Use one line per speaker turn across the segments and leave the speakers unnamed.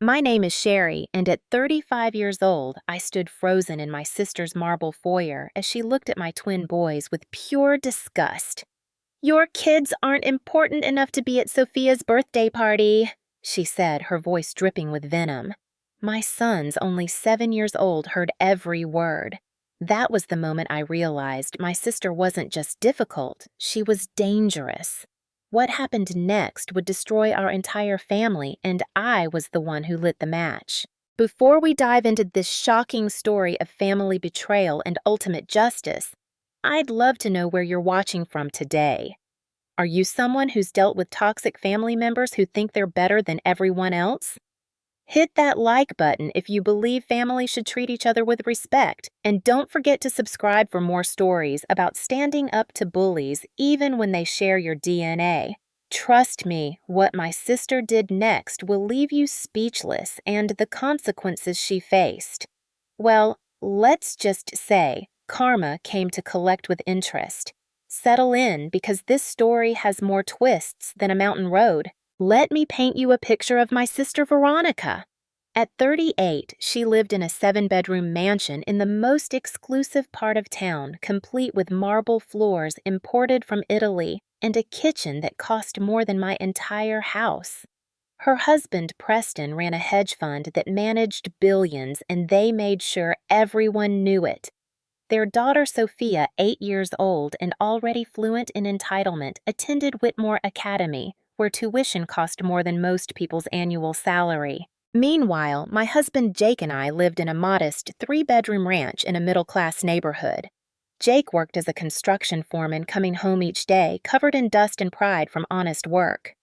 My name is Sherry, and at 35 years old, I stood frozen in my sister's marble foyer as she looked at my twin boys with pure disgust. Your kids aren't important enough to be at Sophia's birthday party, she said, her voice dripping with venom. My sons, only 7 years old, heard every word. That was the moment I realized my sister wasn't just difficult, she was dangerous. What happened next would destroy our entire family, and I was the one who lit the match. Before we dive into this shocking story of family betrayal and ultimate justice, I'd love to know where you're watching from today. Are you someone who's dealt with toxic family members who think they're better than everyone else? Hit that like button if you believe families should treat each other with respect, and don't forget to subscribe for more stories about standing up to bullies even when they share your DNA. Trust me, what my sister did next will leave you speechless, and the consequences she faced. Well, let's just say karma came to collect with interest. Settle in, because this story has more twists than a mountain road. Let me paint you a picture of my sister Veronica. At 38, she lived in a 7-bedroom mansion in the most exclusive part of town, complete with marble floors imported from Italy and a kitchen that cost more than my entire house. Her husband, Preston, ran a hedge fund that managed billions, and they made sure everyone knew it. Their daughter Sophia, 8 years old and already fluent in entitlement, attended Whitmore Academy, where tuition cost more than most people's annual salary. Meanwhile, my husband Jake and I lived in a modest 3-bedroom ranch in a middle-class neighborhood. Jake worked as a construction foreman, coming home each day covered in dust and pride from honest work.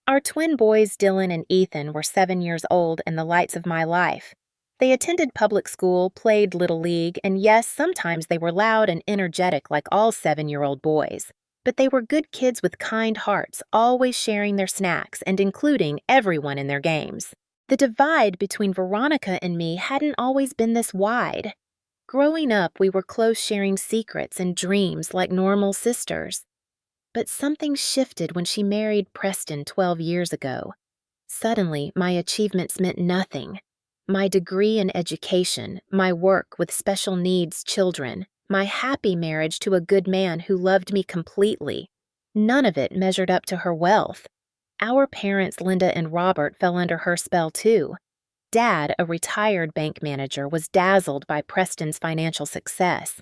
Our twin boys, Dylan and Ethan, were 7 years old and the lights of my life. They attended public school, played Little League, and yes, sometimes they were loud and energetic like all 7-year-old boys. But they were good kids with kind hearts, always sharing their snacks and including everyone in their games. The divide between Veronica and me hadn't always been this wide. Growing up, we were close, sharing secrets and dreams like normal sisters. But something shifted when she married Preston 12 years ago. Suddenly, my achievements meant nothing. My degree in education, my work with special needs children, my happy marriage to a good man who loved me completely, none of it measured up to her wealth. Our parents, Linda and Robert, fell under her spell too. Dad, a retired bank manager, was dazzled by Preston's financial success.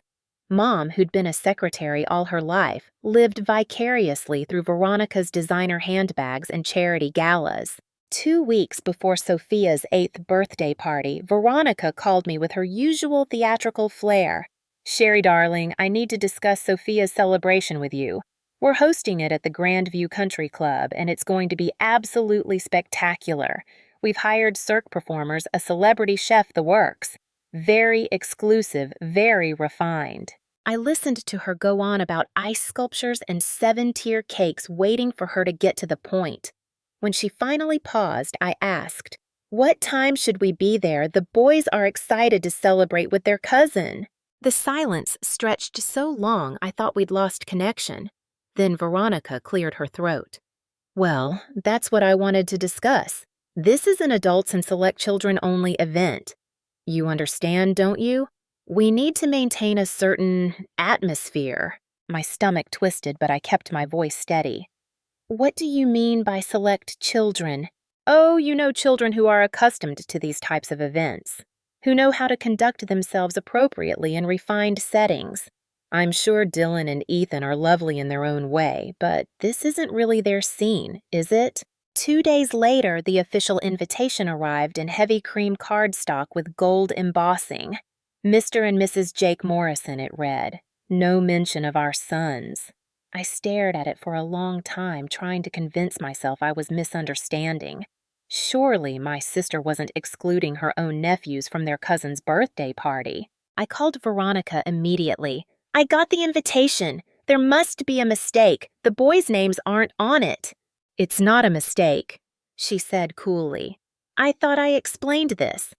Mom, who'd been a secretary all her life, lived vicariously through Veronica's designer handbags and charity galas. 2 weeks before Sophia's 8th birthday party, Veronica called me with her usual theatrical flair. "Sherry, darling, I need to discuss Sophia's celebration with you. We're hosting it at the Grandview Country Club, and it's going to be absolutely spectacular. We've hired Cirque performers, a celebrity chef, the works. Very exclusive, very refined." I listened to her go on about ice sculptures and 7-tier cakes, waiting for her to get to the point. When she finally paused, I asked, "What time should we be there? The boys are excited to celebrate with their cousin." The silence stretched so long I thought we'd lost connection. Then Veronica cleared her throat. "Well, that's what I wanted to discuss. This is an adults and select children only event. You understand, don't you? We need to maintain a certain atmosphere." My stomach twisted, but I kept my voice steady. "What do you mean by select children?" "Oh, you know, children who are accustomed to these types of events, who know how to conduct themselves appropriately in refined settings. I'm sure Dylan and Ethan are lovely in their own way, but this isn't really their scene, is it?" 2 days later, the official invitation arrived in heavy cream cardstock with gold embossing. "Mr. and Mrs. Jake Morrison," it read. No mention of our sons. I stared at it for a long time, trying to convince myself I was misunderstanding. Surely my sister wasn't excluding her own nephews from their cousin's birthday party. I called Veronica immediately. "I got the invitation. There must be a mistake. The boys' names aren't on it." "It's not a mistake," she said coolly. "I thought I explained this.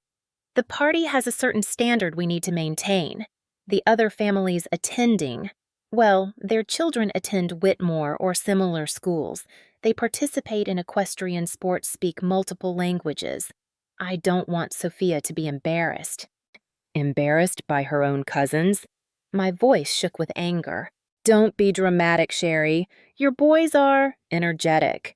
The party has a certain standard we need to maintain. The other families attending, well, their children attend Whitmore or similar schools. They participate in equestrian sports, speak multiple languages. I don't want Sophia to be embarrassed. Embarrassed by her own cousins? My voice shook with anger. Don't be dramatic, Sherry. Your boys are energetic.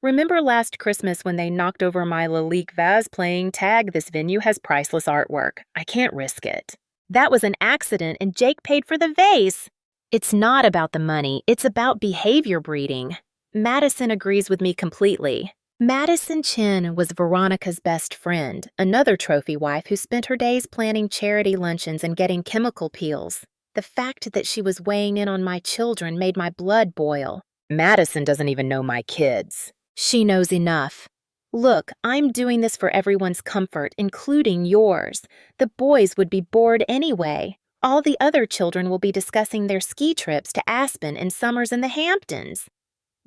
Remember last Christmas when they knocked over my Lalique vase playing tag? This venue has priceless artwork. I can't risk it. That was an accident and Jake paid for the vase. It's not about the money, it's about behavior breeding. Madison agrees with me completely. Madison Chin was Veronica's best friend, another trophy wife who spent her days planning charity luncheons and getting chemical peels. The fact that she was weighing in on my children made my blood boil. Madison doesn't even know my kids. She knows enough. Look, I'm doing this for everyone's comfort, including yours. The boys would be bored anyway. All the other children will be discussing their ski trips to Aspen and summers in the Hamptons.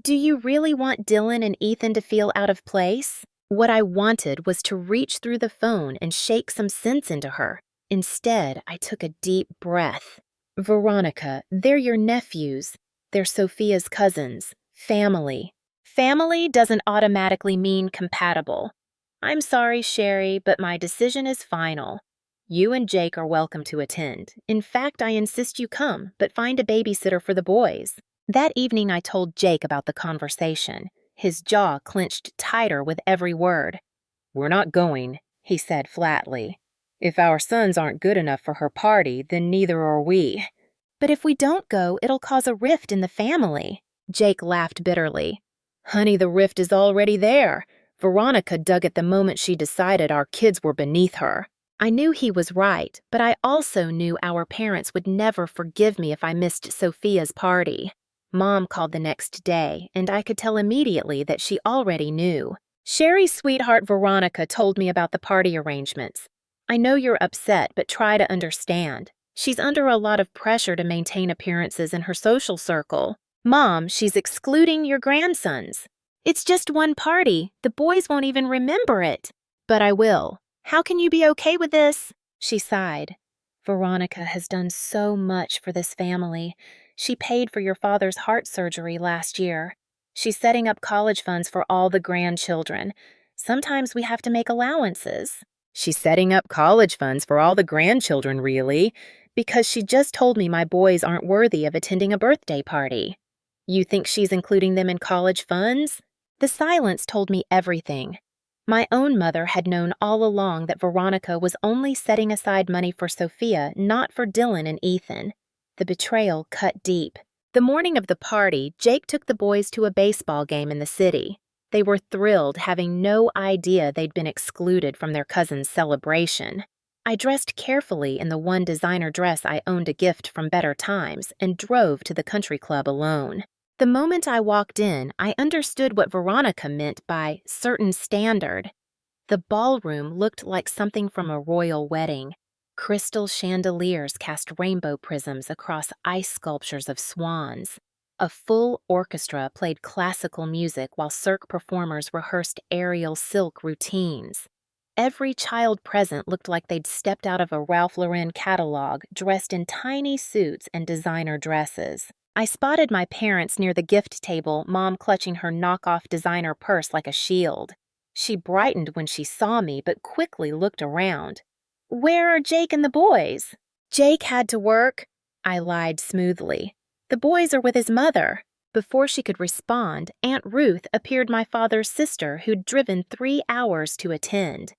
Do you really want Dylan and Ethan to feel out of place? What I wanted was to reach through the phone and shake some sense into her. Instead, I took a deep breath. Veronica, they're your nephews. They're Sophia's cousins. Family. Family doesn't automatically mean compatible. I'm sorry, Sherry, but my decision is final. You and Jake are welcome to attend. In fact, I insist you come, but find a babysitter for the boys. That evening, I told Jake about the conversation. His jaw clenched tighter with every word. We're not going, he said flatly. If our sons aren't good enough for her party, then neither are we. But if we don't go, it'll cause a rift in the family. Jake laughed bitterly. Honey, the rift is already there. Veronica dug it the moment she decided our kids were beneath her. I knew he was right, but I also knew our parents would never forgive me if I missed Sophia's party. Mom called the next day, and I could tell immediately that she already knew. Sherry's sweetheart Veronica told me about the party arrangements. I know you're upset, but try to understand. She's under a lot of pressure to maintain appearances in her social circle. Mom, she's excluding your grandsons. It's just one party. The boys won't even remember it. But I will. How can you be okay with this? She sighed. Veronica has done so much for this family. She paid for your father's heart surgery last year. She's setting up college funds for all the grandchildren. Sometimes we have to make allowances. She's setting up college funds for all the grandchildren, really? Because she just told me my boys aren't worthy of attending a birthday party. You think she's including them in college funds? The silence told me everything. My own mother had known all along that Veronica was only setting aside money for Sophia, not for Dylan and Ethan. The betrayal cut deep. The morning of the party, Jake took the boys to a baseball game in the city. They were thrilled, having no idea they'd been excluded from their cousin's celebration. I dressed carefully in the one designer dress I owned a gift from Better Times and drove to the country club alone. The moment I walked in, I understood what Veronica meant by certain standard. The ballroom looked like something from a royal wedding. Crystal chandeliers cast rainbow prisms across ice sculptures of swans. A full orchestra played classical music while Cirque performers rehearsed aerial silk routines. Every child present looked like they'd stepped out of a Ralph Lauren catalog, dressed in tiny suits and designer dresses. I spotted my parents near the gift table, Mom clutching her knockoff designer purse like a shield. She brightened when she saw me, but quickly looked around. Where are Jake and the boys? Jake had to work, I lied smoothly. The boys are with his mother. Before she could respond, Aunt Ruth appeared, my father's sister, who'd driven 3 hours to attend.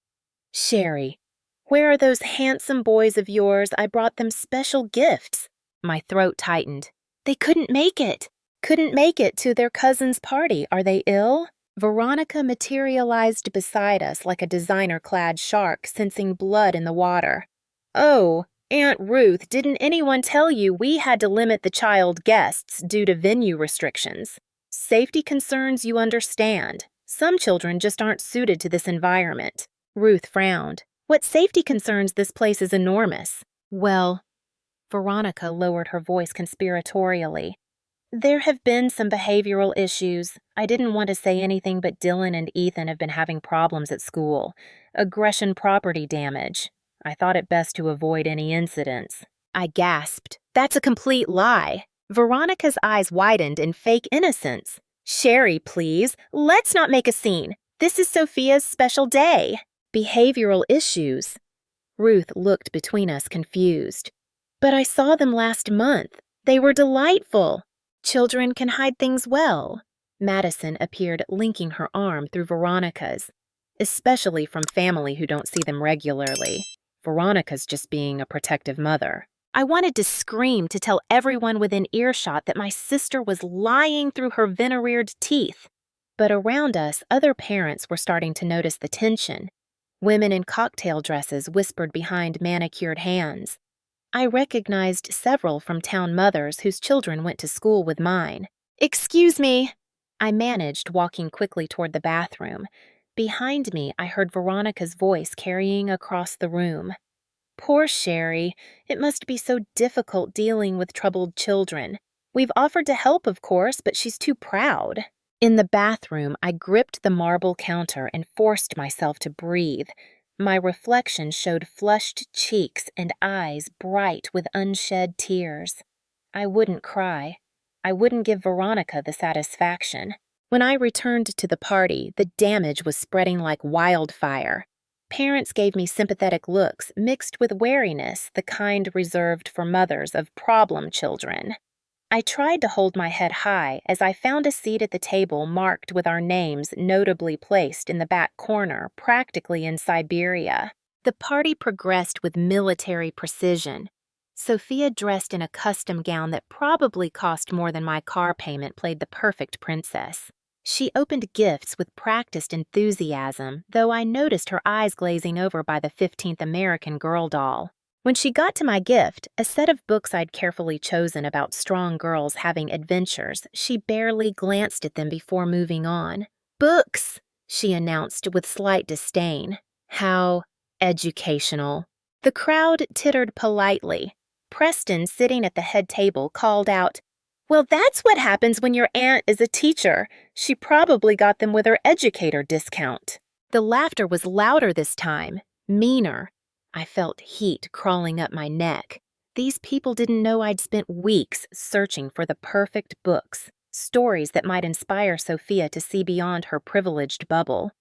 Sherry, where are those handsome boys of yours? I brought them special gifts. My throat tightened. They couldn't make it. Couldn't make it to their cousin's party. Are they ill? Veronica materialized beside us like a designer-clad shark sensing blood in the water. Oh, Aunt Ruth, didn't anyone tell you we had to limit the child guests due to venue restrictions? Safety concerns you understand. Some children just aren't suited to this environment. Ruth frowned. What safety concerns? This place is enormous. Well, Veronica lowered her voice conspiratorially. There have been some behavioral issues. I didn't want to say anything, but Dylan and Ethan have been having problems at school. Aggression, property damage. I thought it best to avoid any incidents. I gasped. That's a complete lie. Veronica's eyes widened in fake innocence. Sherry, please, let's not make a scene. This is Sophia's special day. Behavioral issues. Ruth looked between us confused. But I saw them last month. They were delightful. Children can hide things well. Madison appeared linking her arm through Veronica's, especially from family who don't see them regularly. Veronica's just being a protective mother. I wanted to scream to tell everyone within earshot that my sister was lying through her veneered teeth. But around us, other parents were starting to notice the tension. Women in cocktail dresses whispered behind manicured hands. I recognized several from town mothers whose children went to school with mine. "Excuse me." I managed, walking quickly toward the bathroom. Behind me, I heard Veronica's voice carrying across the room. "Poor Sherry. It must be so difficult dealing with troubled children. We've offered to help, of course, but she's too proud." In the bathroom, I gripped the marble counter and forced myself to breathe. My reflection showed flushed cheeks and eyes bright with unshed tears. I wouldn't cry. I wouldn't give Veronica the satisfaction. When I returned to the party, the damage was spreading like wildfire. Parents gave me sympathetic looks mixed with wariness, the kind reserved for mothers of problem children. I tried to hold my head high as I found a seat at the table marked with our names notably placed in the back corner, practically in Siberia. The party progressed with military precision. Sophia, dressed in a custom gown that probably cost more than my car payment, played the perfect princess. She opened gifts with practiced enthusiasm, though I noticed her eyes glazing over by the 15th American Girl doll. When she got to my gift, a set of books I'd carefully chosen about strong girls having adventures, she barely glanced at them before moving on. "Books," she announced with slight disdain. "How educational." The crowd tittered politely. Preston, sitting at the head table, called out, "Well, that's what happens when your aunt is a teacher. She probably got them with her educator discount." The laughter was louder this time, meaner. I felt heat crawling up my neck. These people didn't know I'd spent weeks searching for the perfect books, stories that might inspire Sophia to see beyond her privileged bubble.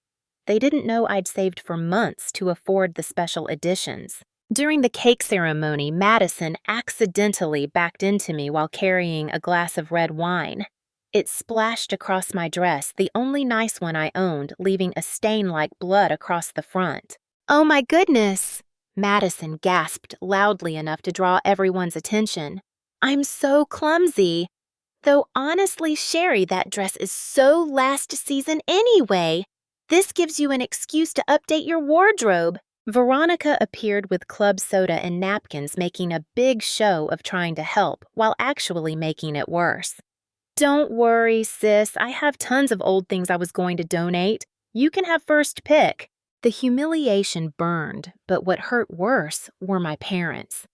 They didn't know I'd saved for months to afford the special editions. During the cake ceremony, Madison accidentally backed into me while carrying a glass of red wine. It splashed across my dress, the only nice one I owned, leaving a stain like blood across the front. "Oh my goodness!" Madison gasped loudly enough to draw everyone's attention. "I'm so clumsy. Though honestly, Sherry, that dress is so last season anyway. This gives you an excuse to update your wardrobe." Veronica appeared with club soda and napkins, making a big show of trying to help while actually making it worse. "Don't worry, sis. I have tons of old things I was going to donate. You can have first pick." The humiliation burned, but what hurt worse were my parents.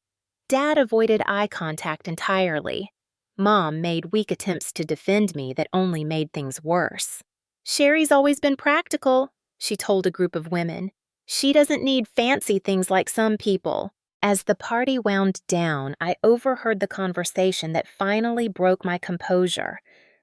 Dad avoided eye contact entirely. Mom made weak attempts to defend me that only made things worse. "Sherry's always been practical," she told a group of women. "She doesn't need fancy things like some people." As the party wound down, I overheard the conversation that finally broke my composure.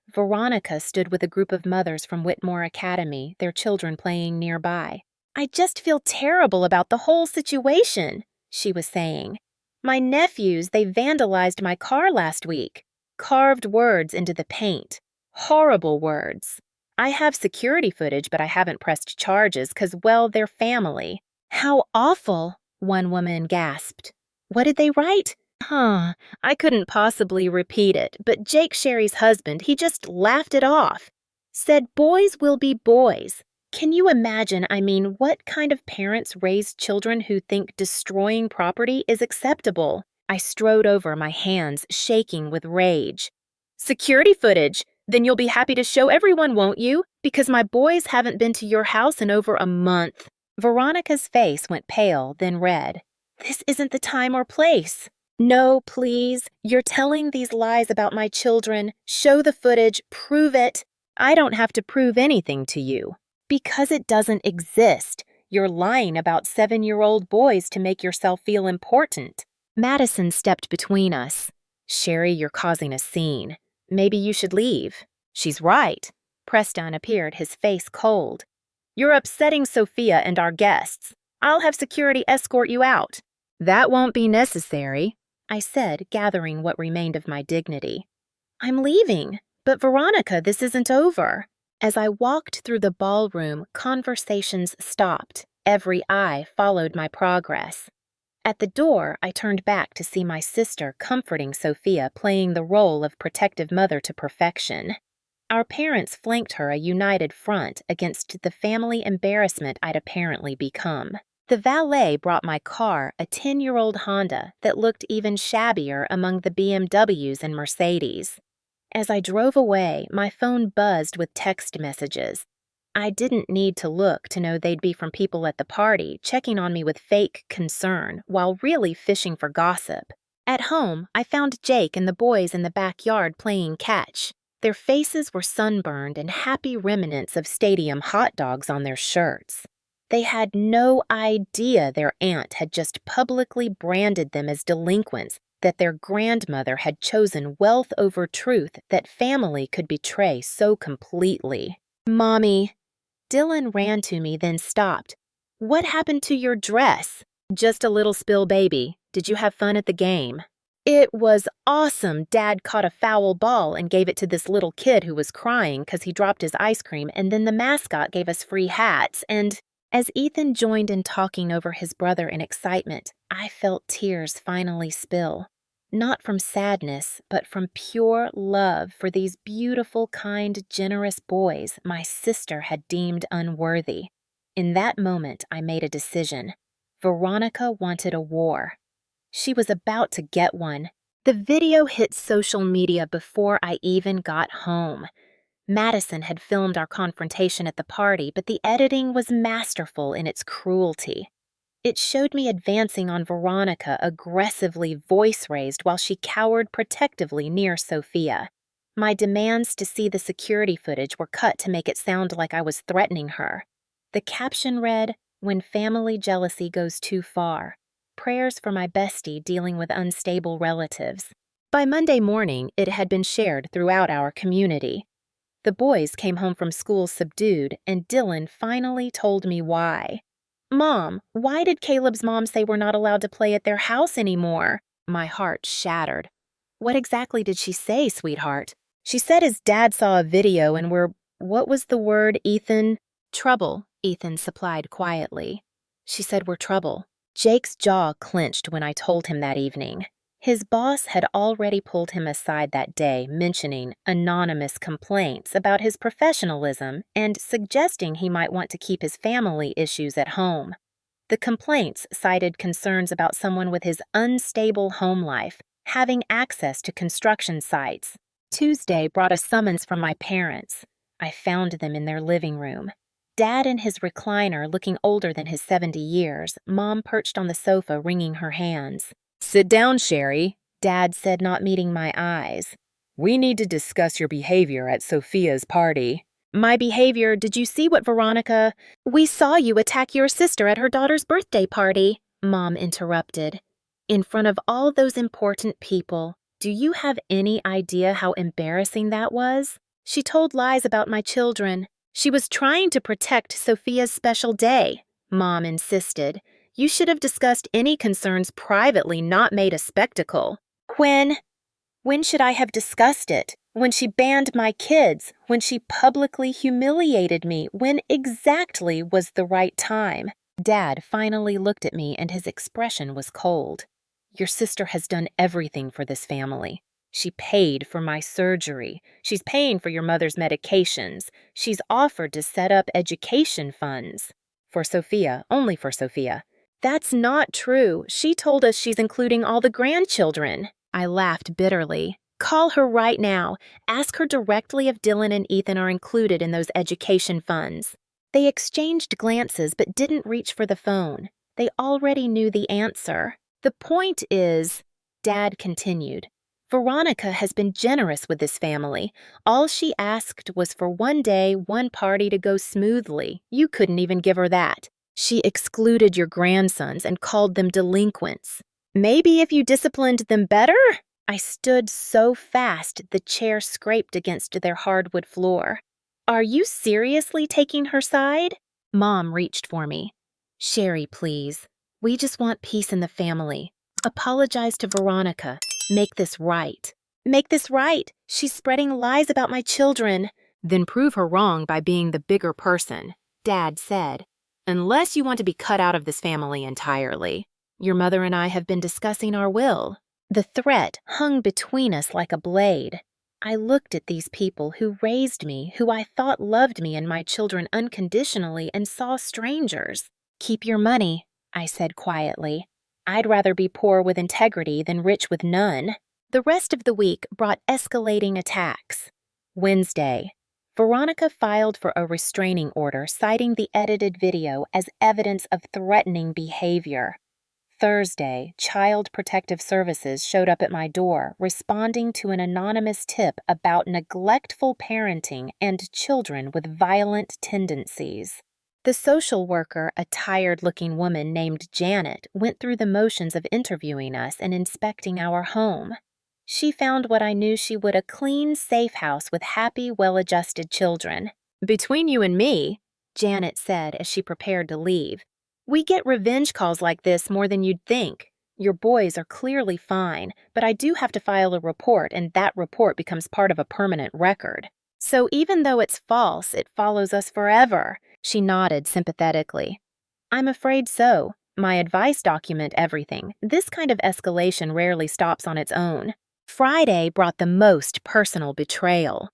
Veronica stood with a group of mothers from Whitmore Academy, their children playing nearby. "I just feel terrible about the whole situation," she was saying. "My nephews, they vandalized my car last week. Carved words into the paint. Horrible words. I have security footage, but I haven't pressed charges because, well, they're family." "How awful," one woman gasped. "What did they write?" I couldn't possibly repeat it, but Jake Sherry's husband, he just laughed it off. Said boys will be boys. Can you imagine, what kind of parents raise children who think destroying property is acceptable? I strode over, my hands shaking with rage. "Security footage! Then you'll be happy to show everyone, won't you? Because my boys haven't been to your house in over a month." Veronica's face went pale, then red. "This isn't the time or place." "No, please. You're telling these lies about my children. Show the footage. Prove it." "I don't have to prove anything to you." "Because it doesn't exist. You're lying about 7-year-old boys to make yourself feel important." Madison stepped between us. "Sherry, you're causing a scene. Maybe you should leave." "She's right." Preston appeared, his face cold. You're upsetting Sophia and our guests. I'll have security escort you out." "That won't be necessary," I said, gathering what remained of my dignity. "I'm leaving. But Veronica, this isn't over." As I walked through the ballroom, conversations stopped. Every eye followed my progress. At the door, I turned back to see my sister comforting Sophia, playing the role of protective mother to perfection. Our parents flanked her a united front against the family embarrassment I'd apparently become. The valet brought my car, a 10-year-old Honda that looked even shabbier among the BMWs and Mercedes. As I drove away, my phone buzzed with text messages. I didn't need to look to know they'd be from people at the party, checking on me with fake concern, while really fishing for gossip. At home, I found Jake and the boys in the backyard playing catch. Their faces were sunburned and happy remnants of stadium hot dogs on their shirts. They had no idea their aunt had just publicly branded them as delinquents, that their grandmother had chosen wealth over truth, that family could betray so completely. "Mommy." Dylan ran to me, then stopped. "What happened to your dress?" "Just a little spill, baby. Did you have fun at the game?" "It was awesome. Dad caught a foul ball and gave it to this little kid who was crying because he dropped his ice cream, and then the mascot gave us free hats, and..." As Ethan joined in talking over his brother in excitement, I felt tears finally spill. Not from sadness, but from pure love for these beautiful, kind, generous boys my sister had deemed unworthy. In that moment, I made a decision. Veronica wanted a war. She was about to get one. The video hit social media before I even got home. Madison had filmed our confrontation at the party, but the editing was masterful in its cruelty. It showed me advancing on Veronica, aggressively voice raised while she cowered protectively near Sophia. My demands to see the security footage were cut to make it sound like I was threatening her. The caption read, "When family jealousy goes too far. Prayers for my bestie dealing with unstable relatives." By Monday morning, it had been shared throughout our community. The boys came home from school subdued, and Dylan finally told me why. "Mom, why did Caleb's mom say we're not allowed to play at their house anymore?" My heart shattered. "What exactly did she say, sweetheart?" "She said his dad saw a video and we're..." "What was the word, Ethan?" "Trouble," Ethan supplied quietly. "She said we're trouble." Jake's jaw clenched when I told him that evening. His boss had already pulled him aside that day, mentioning anonymous complaints about his professionalism and suggesting he might want to keep his family issues at home. The complaints cited concerns about someone with his unstable home life having access to construction sites. Tuesday brought a summons from my parents. I found them in their living room. Dad in his recliner, looking older than his 70 years, Mom perched on the sofa, wringing her hands. "Sit down, Sherry," Dad said, not meeting my eyes. "We need to discuss your behavior at Sophia's party." "My behavior? Did you see what Veronica..." "We saw you attack your sister at her daughter's birthday party," Mom interrupted. "In front of all those important people. Do you have any idea how embarrassing that was? She told lies about my children. She was trying to protect Sophia's special day," Mom insisted. "You should have discussed any concerns privately, not made a spectacle." When should I have discussed it? When she banned my kids? When she publicly humiliated me? When exactly was the right time? Dad finally looked at me and his expression was cold. "Your sister has done everything for this family. She paid for my surgery. She's paying for your mother's medications. She's offered to set up education funds." "For Sophia, only for Sophia." "That's not true. She told us she's including all the grandchildren." I laughed bitterly. "Call her right now. Ask her directly if Dylan and Ethan are included in those education funds." They exchanged glances but didn't reach for the phone. They already knew the answer. "The point is," Dad continued, "Veronica has been generous with this family. All she asked was for one day, one party to go smoothly. You couldn't even give her that. She excluded your grandsons and called them delinquents. Maybe if you disciplined them better?" I stood so fast the chair scraped against their hardwood floor. "Are you seriously taking her side?" Mom reached for me. "Sherry, please. We just want peace in the family. Apologize to Veronica. Make this right." "Make this right? She's spreading lies about my children." "Then prove her wrong by being the bigger person," Dad said. "Unless you want to be cut out of this family entirely. Your mother and I have been discussing our will." The threat hung between us like a blade. I looked at these people who raised me, who I thought loved me and my children unconditionally, and saw strangers. "Keep your money," I said quietly. "I'd rather be poor with integrity than rich with none." The rest of the week brought escalating attacks. Wednesday, Veronica filed for a restraining order citing the edited video as evidence of threatening behavior. Thursday, Child Protective Services showed up at my door, responding to an anonymous tip about neglectful parenting and children with violent tendencies. The social worker, a tired-looking woman named Janet, went through the motions of interviewing us and inspecting our home. She found what I knew she would: a clean, safe house with happy, well-adjusted children. "Between you and me," Janet said as she prepared to leave, "we get revenge calls like this more than you'd think. Your boys are clearly fine, but I do have to file a report, and that report becomes part of a permanent record. So even though it's false, it follows us forever." She nodded sympathetically. "I'm afraid so. My advice document everything. This kind of escalation rarely stops on its own." Friday brought the most personal betrayal.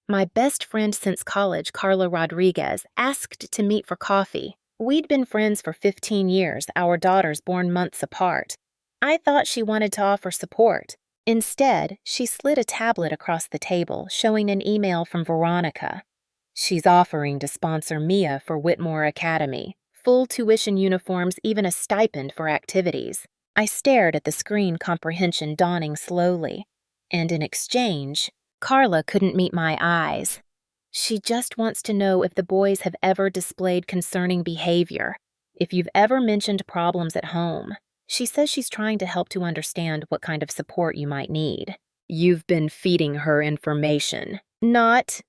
My best friend since college, Carla Rodriguez, asked to meet for coffee. We'd been friends for 15 years, our daughters born months apart. I thought she wanted to offer support. Instead, she slid a tablet across the table, showing an email from Veronica. "She's offering to sponsor Mia for Whitmore Academy. Full tuition uniforms, even a stipend for activities." I stared at the screen comprehension dawning slowly. And in exchange, Carla couldn't meet my eyes. "She just wants to know if the boys have ever displayed concerning behavior, if you've ever mentioned problems at home. She says she's trying to help to understand what kind of support you might need." "You've been feeding her information." Not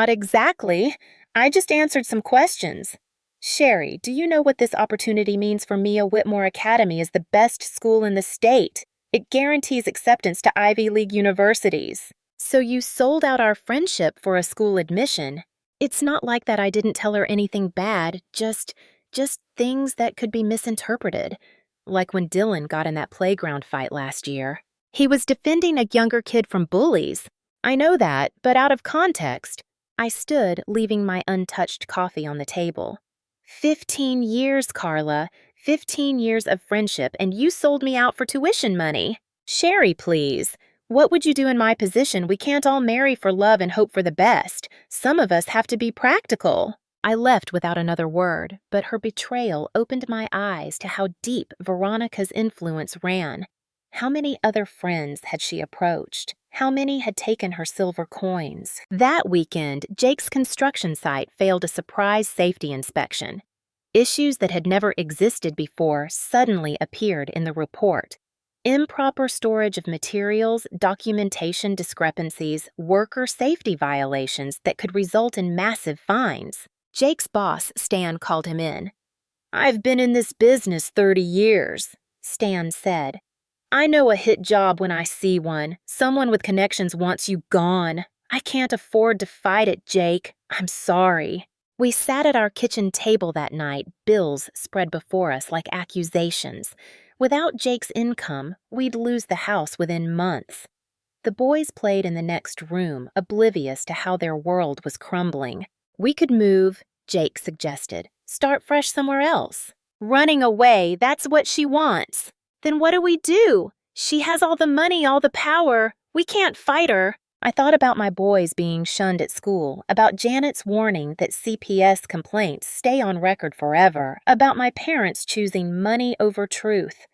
exactly. I just answered some questions." "Sherry, do you know what this opportunity means for Mia? Whitmore Academy is the best school in the state. It guarantees acceptance to Ivy League universities." "So you sold out our friendship for a school admission." "It's not like that. I didn't tell her anything bad, just things that could be misinterpreted. Like when Dylan got in that playground fight last year. He was defending a younger kid from bullies." "I know that, but out of context." I stood, leaving my untouched coffee on the table. 15 years, Carla. 15 years of friendship, and you sold me out for tuition money. "Sherry, please. What would you do in my position? We can't all marry for love and hope for the best. Some of us have to be practical." I left without another word, but her betrayal opened my eyes to how deep Veronica's influence ran. How many other friends had she approached? How many had taken her silver coins? That weekend, Jake's construction site failed a surprise safety inspection. Issues that had never existed before suddenly appeared in the report. Improper storage of materials, documentation discrepancies, worker safety violations that could result in massive fines. Jake's boss, Stan, called him in. "I've been in this business 30 years, Stan said. "I know a hit job when I see one. Someone with connections wants you gone. I can't afford to fight it, Jake. I'm sorry." We sat at our kitchen table that night, bills spread before us like accusations. Without Jake's income, we'd lose the house within months. The boys played in the next room, oblivious to how their world was crumbling. "We could move," Jake suggested. "Start fresh somewhere else." "Running away, that's what she wants." "Then what do we do? She has all the money, all the power. We can't fight her." I thought about my boys being shunned at school, about Janet's warning that CPS complaints stay on record forever, about my parents choosing money over truth.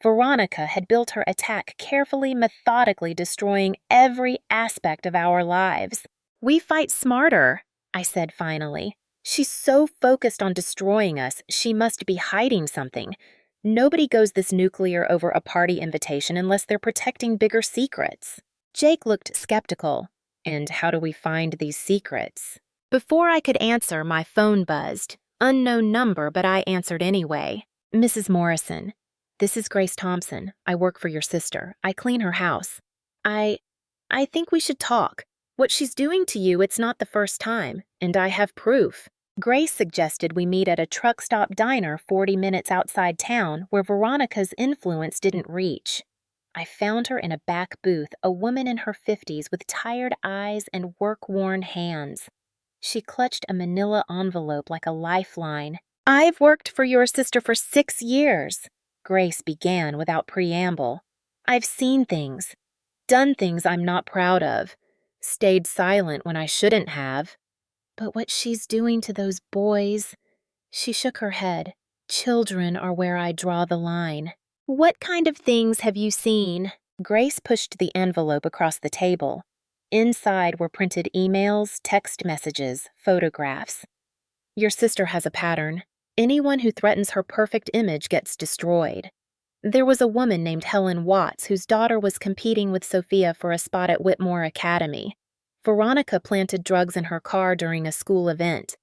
Veronica had built her attack carefully, methodically, destroying every aspect of our lives. "We fight smarter," I said finally. "She's so focused on destroying us, she must be hiding something. Nobody goes this nuclear over a party invitation unless they're protecting bigger secrets." Jake looked skeptical. "And how do we find these secrets?" Before I could answer, my phone buzzed. Unknown number, but I answered anyway. Mrs. Morrison, this is Grace Thompson. I work for your sister. I clean her house. I think we should talk. What she's doing to you, it's not the first time, and I have proof. Grace suggested we meet at a truck stop diner 40 minutes outside town where Veronica's influence didn't reach. I found her in a back booth, a woman in her 50s with tired eyes and work-worn hands. She clutched a manila envelope like a lifeline. I've worked for your sister for 6 years, Grace began without preamble. I've seen things, done things I'm not proud of, stayed silent when I shouldn't have. But what she's doing to those boys, she shook her head. Children are where I draw the line. What kind of things have you seen? Grace pushed the envelope across the table. Inside were printed emails, text messages, photographs. Your sister has a pattern. Anyone who threatens her perfect image gets destroyed. There was a woman named Helen Watts whose daughter was competing with Sophia for a spot at Whitmore Academy. Veronica planted drugs in her car during a school event.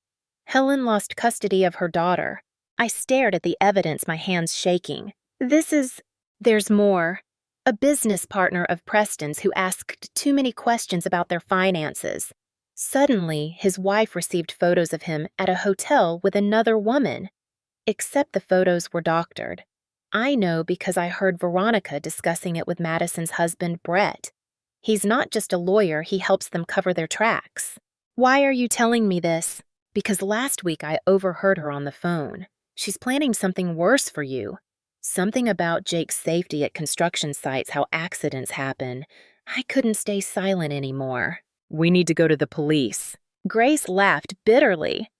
Helen lost custody of her daughter. I stared at the evidence, my hands shaking. There's more. A business partner of Preston's who asked too many questions about their finances. Suddenly, his wife received photos of him at a hotel with another woman. Except the photos were doctored. I know because I heard Veronica discussing it with Madison's husband, Brett. He's not just a lawyer, he helps them cover their tracks. Why are you telling me this? Because last week I overheard her on the phone. She's planning something worse for you. Something about Jake's safety at construction sites, how accidents happen. I couldn't stay silent anymore. We need to go to the police. Grace laughed bitterly.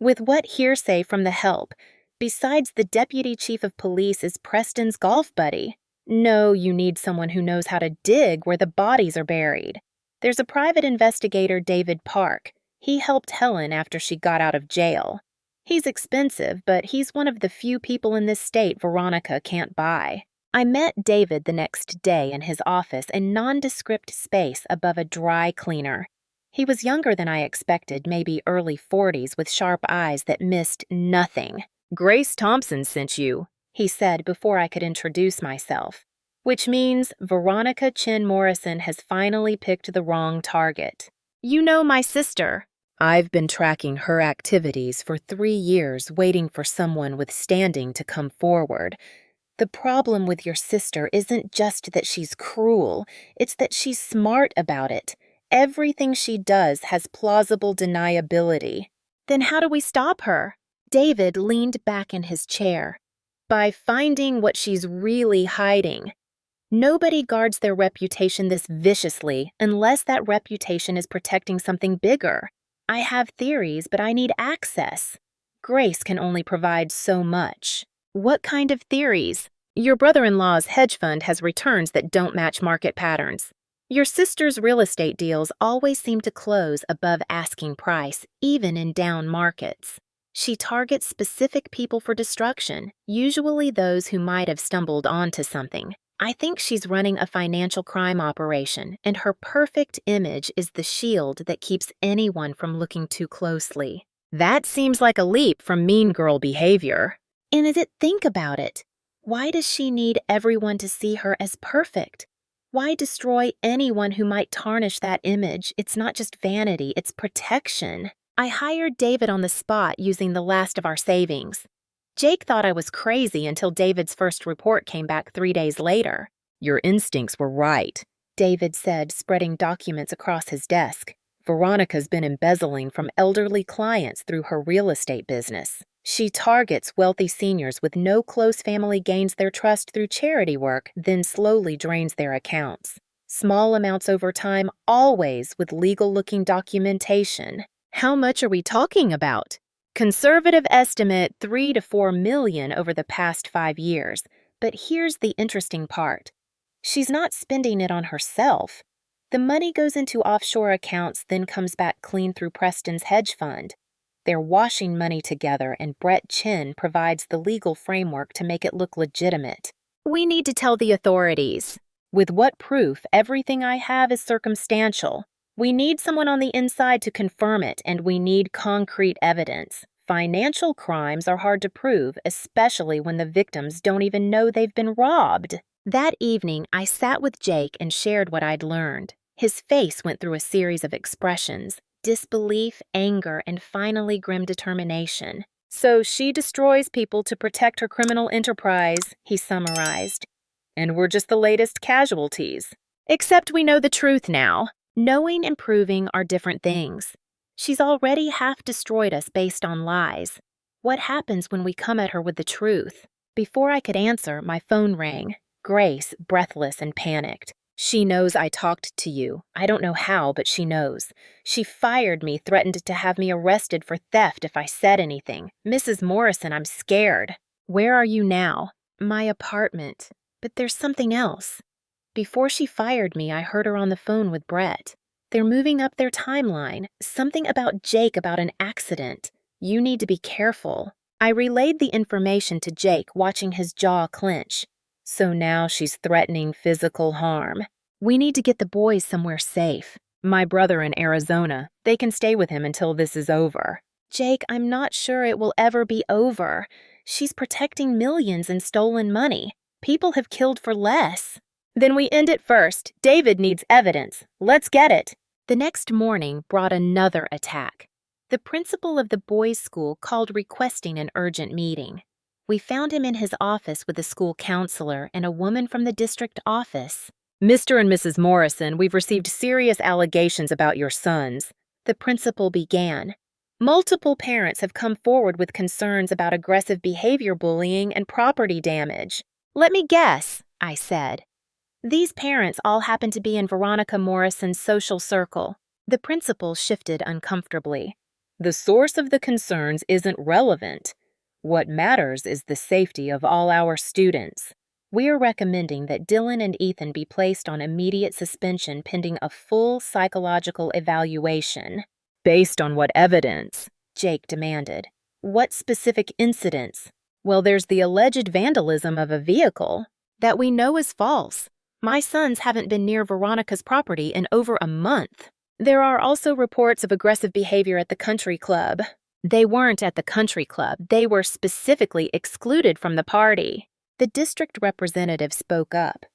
With what hearsay from the help? Besides, the deputy chief of police is Preston's golf buddy. No, you need someone who knows how to dig where the bodies are buried. There's a private investigator, David Park. He helped Helen after she got out of jail. He's expensive, but he's one of the few people in this state Veronica can't buy. I met David the next day in his office in nondescript space above a dry cleaner. He was younger than I expected, maybe early 40s, with sharp eyes that missed nothing. Grace Thompson sent you, he said before I could introduce myself, which means Veronica Chin Morrison has finally picked the wrong target. You know my sister. I've been tracking her activities for 3 years, waiting for someone with standing to come forward. The problem with your sister isn't just that she's cruel, it's that she's smart about it. Everything she does has plausible deniability. Then how do we stop her? David leaned back in his chair. By finding what she's really hiding. Nobody guards their reputation this viciously unless that reputation is protecting something bigger. I have theories, but I need access. Grace can only provide so much. What kind of theories? Your brother-in-law's hedge fund has returns that don't match market patterns. Your sister's real estate deals always seem to close above asking price, even in down markets. She targets specific people for destruction, usually those who might have stumbled onto something. I think she's running a financial crime operation, and her perfect image is the shield that keeps anyone from looking too closely. That seems like a leap from mean girl behavior. And think about it. Why does she need everyone to see her as perfect? Why destroy anyone who might tarnish that image? It's not just vanity, it's protection. I hired David on the spot using the last of our savings. Jake thought I was crazy until David's first report came back 3 days later. Your instincts were right, David said, spreading documents across his desk. Veronica's been embezzling from elderly clients through her real estate business. She targets wealthy seniors with no close family, gains their trust through charity work, then slowly drains their accounts. Small amounts over time, always with legal-looking documentation. How much are we talking about? Conservative estimate, 3 to 4 million over the past 5 years. But here's the interesting part. She's not spending it on herself. The money goes into offshore accounts, then comes back clean through Preston's hedge fund. They're washing money together, and Brett Chin provides the legal framework to make it look legitimate. We need to tell the authorities. With what proof? Everything I have is circumstantial. We need someone on the inside to confirm it, and we need concrete evidence. Financial crimes are hard to prove, especially when the victims don't even know they've been robbed. That evening, I sat with Jake and shared what I'd learned. His face went through a series of expressions: disbelief, anger, and finally grim determination. "So she destroys people to protect her criminal enterprise," he summarized. "And we're just the latest casualties. Except we know the truth now. Knowing and proving are different things. She's already half destroyed us based on lies. What happens when we come at her with the truth?" Before I could answer, my phone rang. Grace, breathless and panicked. "She knows I talked to you. I don't know how, but she knows. She fired me, threatened to have me arrested for theft if I said anything. Mrs. Morrison, I'm scared." "Where are you now?" "My apartment. But there's something else. Before she fired me, I heard her on the phone with Brett. They're moving up their timeline. Something about Jake about an accident. You need to be careful." I relayed the information to Jake, watching his jaw clench. "So now she's threatening physical harm. We need to get the boys somewhere safe. My brother in Arizona. They can stay with him until this is over." "Jake, I'm not sure it will ever be over. She's protecting millions in stolen money. People have killed for less." "Then we end it first. David needs evidence. Let's get it." The next morning brought another attack. The principal of the boys' school called requesting an urgent meeting. We found him in his office with the school counselor and a woman from the district office. "Mr. and Mrs. Morrison, we've received serious allegations about your sons," the principal began. "Multiple parents have come forward with concerns about aggressive behavior, bullying, and property damage." "Let me guess," I said. "These parents all happen to be in Veronica Morrison's social circle." The principal shifted uncomfortably. "The source of the concerns isn't relevant. What matters is the safety of all our students. We're recommending that Dylan and Ethan be placed on immediate suspension pending a full psychological evaluation." "Based on what evidence?" Jake demanded. "What specific incidents?" "Well, there's the alleged vandalism of a vehicle. That we know is false. My sons haven't been near Veronica's property in over a month. There are also reports of aggressive behavior at the country club." "They weren't at the country club. They were specifically excluded from the party." The district representative spoke up.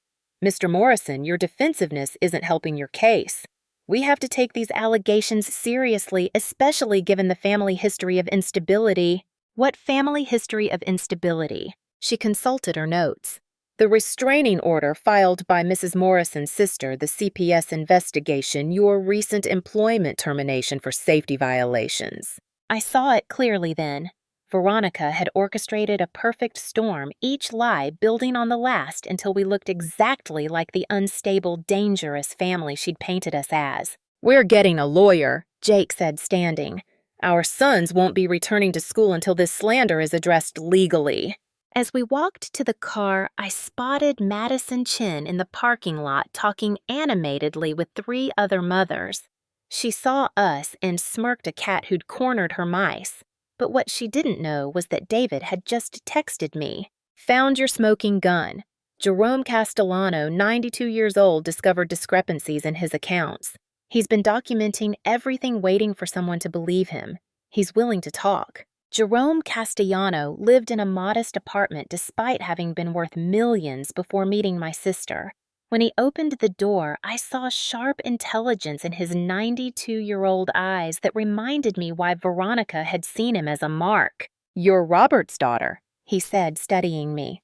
"Mr. Morrison, your defensiveness isn't helping your case. We have to take these allegations seriously, especially given the family history of instability." "What family history of instability?" She consulted her notes. "The restraining order filed by Mrs. Morrison's sister, the CPS investigation, your recent employment termination for safety violations." I saw it clearly then. Veronica had orchestrated a perfect storm, each lie building on the last until we looked exactly like the unstable, dangerous family she'd painted us as. "We're getting a lawyer," Jake said, standing. "Our sons won't be returning to school until this slander is addressed legally." As we walked to the car, I spotted Madison Chin in the parking lot talking animatedly with 3 other mothers. She saw us and smirked a cat who'd cornered her mice. But what she didn't know was that David had just texted me. "Found your smoking gun. Jerome Castellano, 92 years old, discovered discrepancies in his accounts. He's been documenting everything, waiting for someone to believe him. He's willing to talk." Jerome Castellano lived in a modest apartment despite having been worth millions before meeting my sister. When he opened the door, I saw sharp intelligence in his 92-year-old eyes that reminded me why Veronica had seen him as a mark. "You're Robert's daughter," he said, studying me.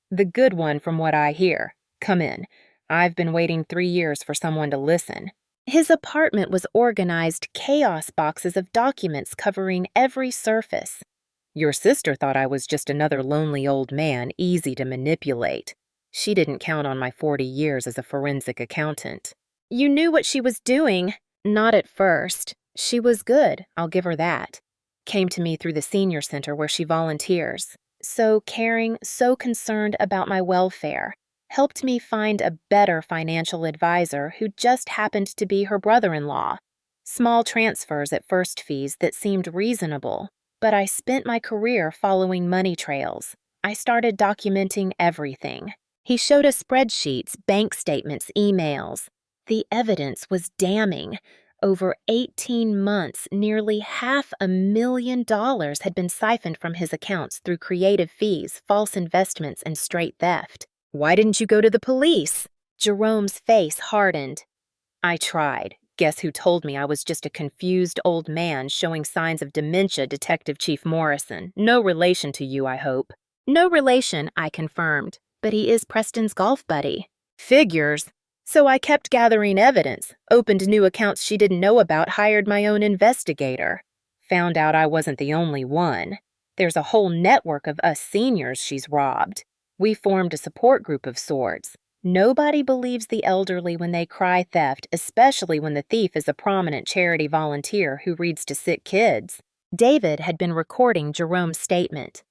"The good one from what I hear. Come in. I've been waiting 3 years for someone to listen." His apartment was organized chaos boxes of documents covering every surface. "Your sister thought I was just another lonely old man, easy to manipulate. She didn't count on my 40 years as a forensic accountant." "You knew what she was doing." "Not at first. She was good, I'll give her that. Came to me through the senior center where she volunteers. So caring, so concerned about my welfare. Helped me find a better financial advisor who just happened to be her brother-in-law. Small transfers at first fees that seemed reasonable. But I spent my career following money trails. I started documenting everything." He showed us spreadsheets, bank statements, emails. The evidence was damning. Over 18 months, nearly $500,000 had been siphoned from his accounts through creative fees, false investments, and straight theft. Why didn't you go to the police? Jerome's face hardened. I tried. Guess who told me I was just a confused old man showing signs of dementia, Detective Chief Morrison. No relation to you, I hope. No relation, I confirmed, but he is Preston's golf buddy. Figures. So I kept gathering evidence, opened new accounts she didn't know about, hired my own investigator. Found out I wasn't the only one. There's a whole network of us seniors she's robbed. We formed a support group of sorts. Nobody believes the elderly when they cry theft, especially when the thief is a prominent charity volunteer who reads to sick kids. David had been recording Jerome's statement.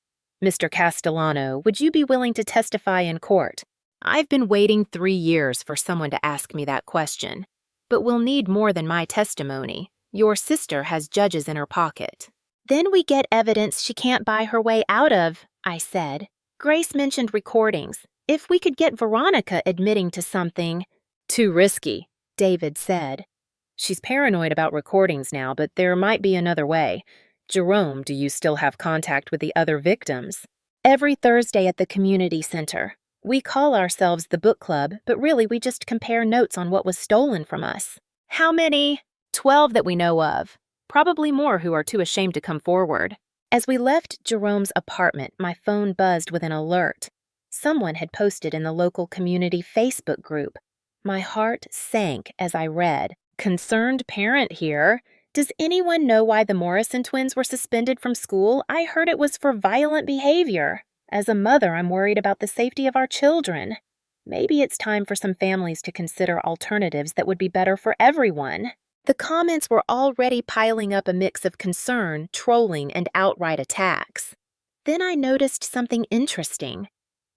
Mr. Castellano, would you be willing to testify in court? I've been waiting 3 years for someone to ask me that question. But we'll need more than my testimony. Your sister has judges in her pocket. Then we get evidence she can't buy her way out of, I said. Grace mentioned recordings. If we could get Veronica admitting to something. Too risky, David said. She's paranoid about recordings now, but there might be another way. Jerome, do you still have contact with the other victims? Every Thursday at the community center. We call ourselves the book club, but really we just compare notes on what was stolen from us. How many? 12 that we know of. Probably more who are too ashamed to come forward. As we left Jerome's apartment, my phone buzzed with an alert. Someone had posted in the local community Facebook group. My heart sank as I read, "Concerned parent here. Does anyone know why the Morrison twins were suspended from school? I heard it was for violent behavior. As a mother, I'm worried about the safety of our children. Maybe it's time for some families to consider alternatives that would be better for everyone." The comments were already piling up a mix of concern, trolling, and outright attacks. Then I noticed something interesting.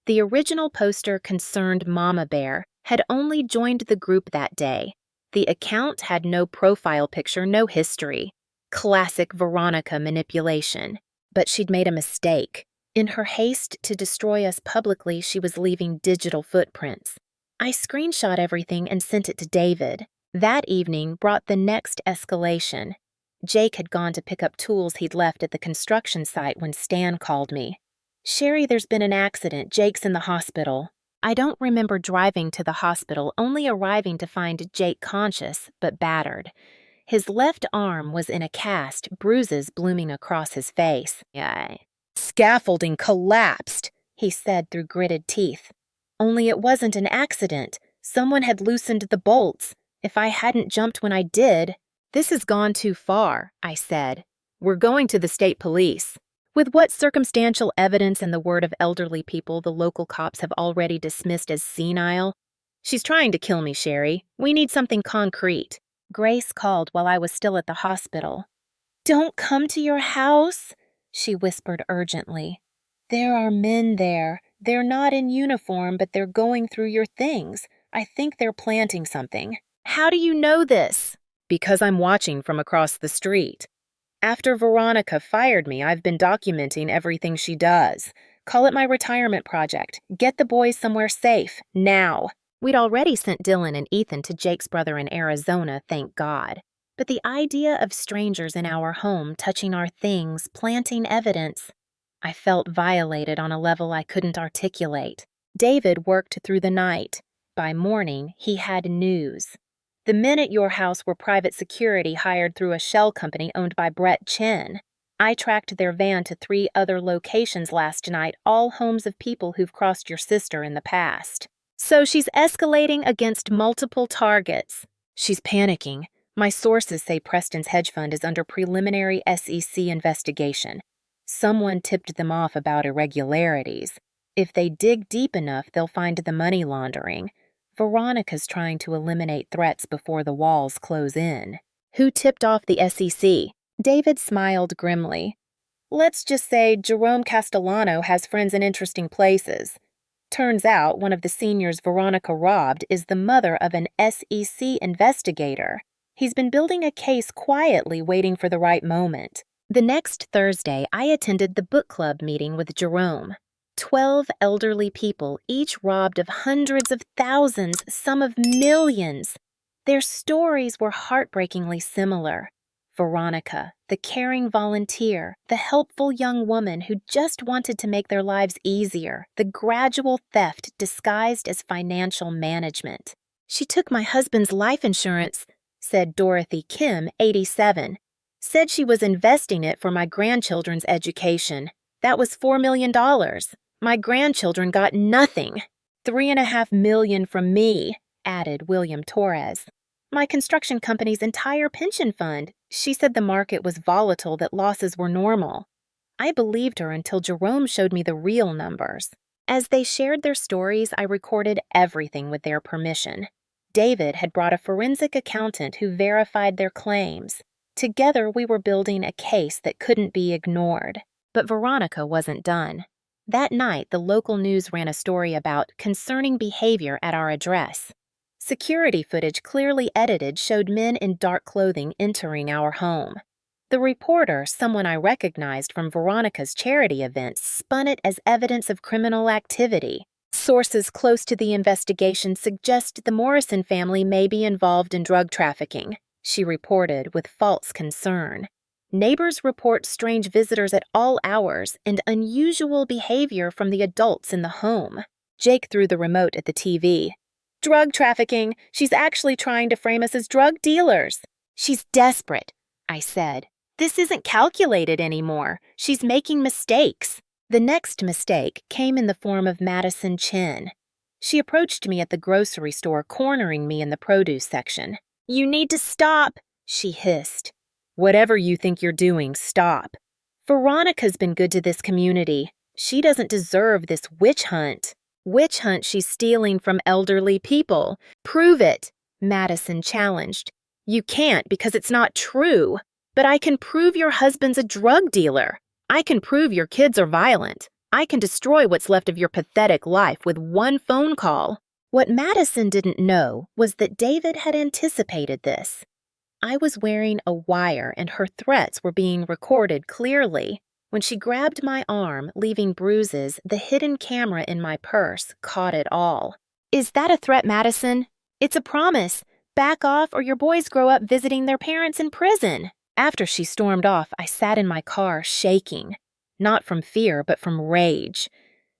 The original poster concerned Mama Bear had only joined the group that day. The account had no profile picture, no history. Classic Veronica manipulation. But she'd made a mistake. In her haste to destroy us publicly, she was leaving digital footprints. I screenshot everything and sent it to David. That evening brought the next escalation. Jake had gone to pick up tools he'd left at the construction site when Stan called me. "Sherry, there's been an accident. Jake's in the hospital." I don't remember driving to the hospital, only arriving to find Jake conscious, but battered. His left arm was in a cast, bruises blooming across his face. "Scaffolding collapsed," he said through gritted teeth. "Only it wasn't an accident. Someone had loosened the bolts. If I hadn't jumped when I did..." "This has gone too far," I said. "We're going to the state police." With what circumstantial evidence and the word of elderly people the local cops have already dismissed as senile? "She's trying to kill me, Sherry. We need something concrete." Grace called while I was still at the hospital. "Don't come to your house," she whispered urgently. "There are men there. They're not in uniform, but they're going through your things. I think they're planting something." "How do you know this?" "Because I'm watching from across the street. After Veronica fired me, I've been documenting everything she does. Call it my retirement project. Get the boys somewhere safe, now." We'd already sent Dylan and Ethan to Jake's brother in Arizona, thank God. But the idea of strangers in our home touching our things, planting evidence, I felt violated on a level I couldn't articulate. David worked through the night. By morning, he had news. "The men at your house were private security hired through a shell company owned by Brett Chen. I tracked their van to 3 other locations last night, all homes of people who've crossed your sister in the past." So she's escalating against multiple targets. She's panicking. My sources say Preston's hedge fund is under preliminary SEC investigation. Someone tipped them off about irregularities. If they dig deep enough, they'll find the money laundering. Veronica's trying to eliminate threats before the walls close in. Who tipped off the SEC? David smiled grimly. Let's just say Jerome Castellano has friends in interesting places. Turns out one of the seniors Veronica robbed is the mother of an SEC investigator. He's been building a case quietly, waiting for the right moment. The next Thursday, I attended the book club meeting with Jerome. 12 elderly people, each robbed of hundreds of thousands, some of millions. Their stories were heartbreakingly similar. Veronica, the caring volunteer, the helpful young woman who just wanted to make their lives easier, the gradual theft disguised as financial management. "She took my husband's life insurance," said Dorothy Kim, 87. "Said she was investing it for my grandchildren's education. That was $4 million. My grandchildren got nothing." "3.5 million from me," added William Torres. "My construction company's entire pension fund." She said the market was volatile, that losses were normal. I believed her until Jerome showed me the real numbers. As they shared their stories, I recorded everything with their permission. David had brought a forensic accountant who verified their claims. Together, we were building a case that couldn't be ignored. But Veronica wasn't done. That night, the local news ran a story about concerning behavior at our address. Security footage clearly edited showed men in dark clothing entering our home. The reporter, someone I recognized from Veronica's charity events, spun it as evidence of criminal activity. "Sources close to the investigation suggest the Morrison family may be involved in drug trafficking," she reported with false concern. "Neighbors report strange visitors at all hours and unusual behavior from the adults in the home." Jake threw the remote at the TV. "Drug trafficking! She's actually trying to frame us as drug dealers." "She's desperate," I said. "This isn't calculated anymore. She's making mistakes." The next mistake came in the form of Madison Chin. She approached me at the grocery store, cornering me in the produce section. "You need to stop," she hissed. "Whatever you think you're doing, stop. Veronica's been good to this community. She doesn't deserve this witch hunt." "Witch hunt she's stealing from elderly people. Prove it," Madison challenged. "You can't because it's not true." "But I can prove your husband's a drug dealer. I can prove your kids are violent. I can destroy what's left of your pathetic life with one phone call." What Madison didn't know was that David had anticipated this. I was wearing a wire and her threats were being recorded clearly. When she grabbed my arm, leaving bruises, the hidden camera in my purse caught it all. "Is that a threat, Madison? It's a promise. Back off or your boys grow up visiting their parents in prison." After she stormed off, I sat in my car shaking. Not from fear, but from rage.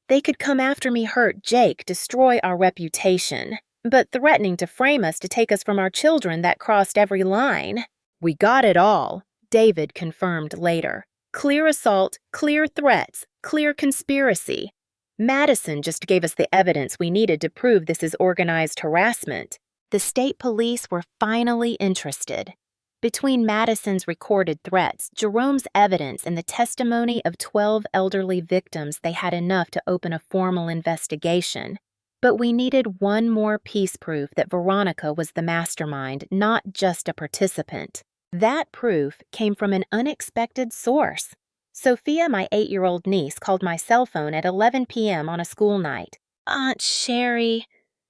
They could come after me, hurt Jake, destroy our reputation. But threatening to frame us to take us from our children, that crossed every line. "We got it all," David confirmed later. "Clear assault, clear threats, clear conspiracy. Madison just gave us the evidence we needed to prove this is organized harassment." The state police were finally interested. Between Madison's recorded threats, Jerome's evidence, and the testimony of 12 elderly victims, they had enough to open a formal investigation. But we needed one more piece proof that Veronica was the mastermind, not just a participant. That proof came from an unexpected source. Sophia, my 8-year-old niece, called my cell phone at 11 p.m. on a school night. "Aunt Sherry,"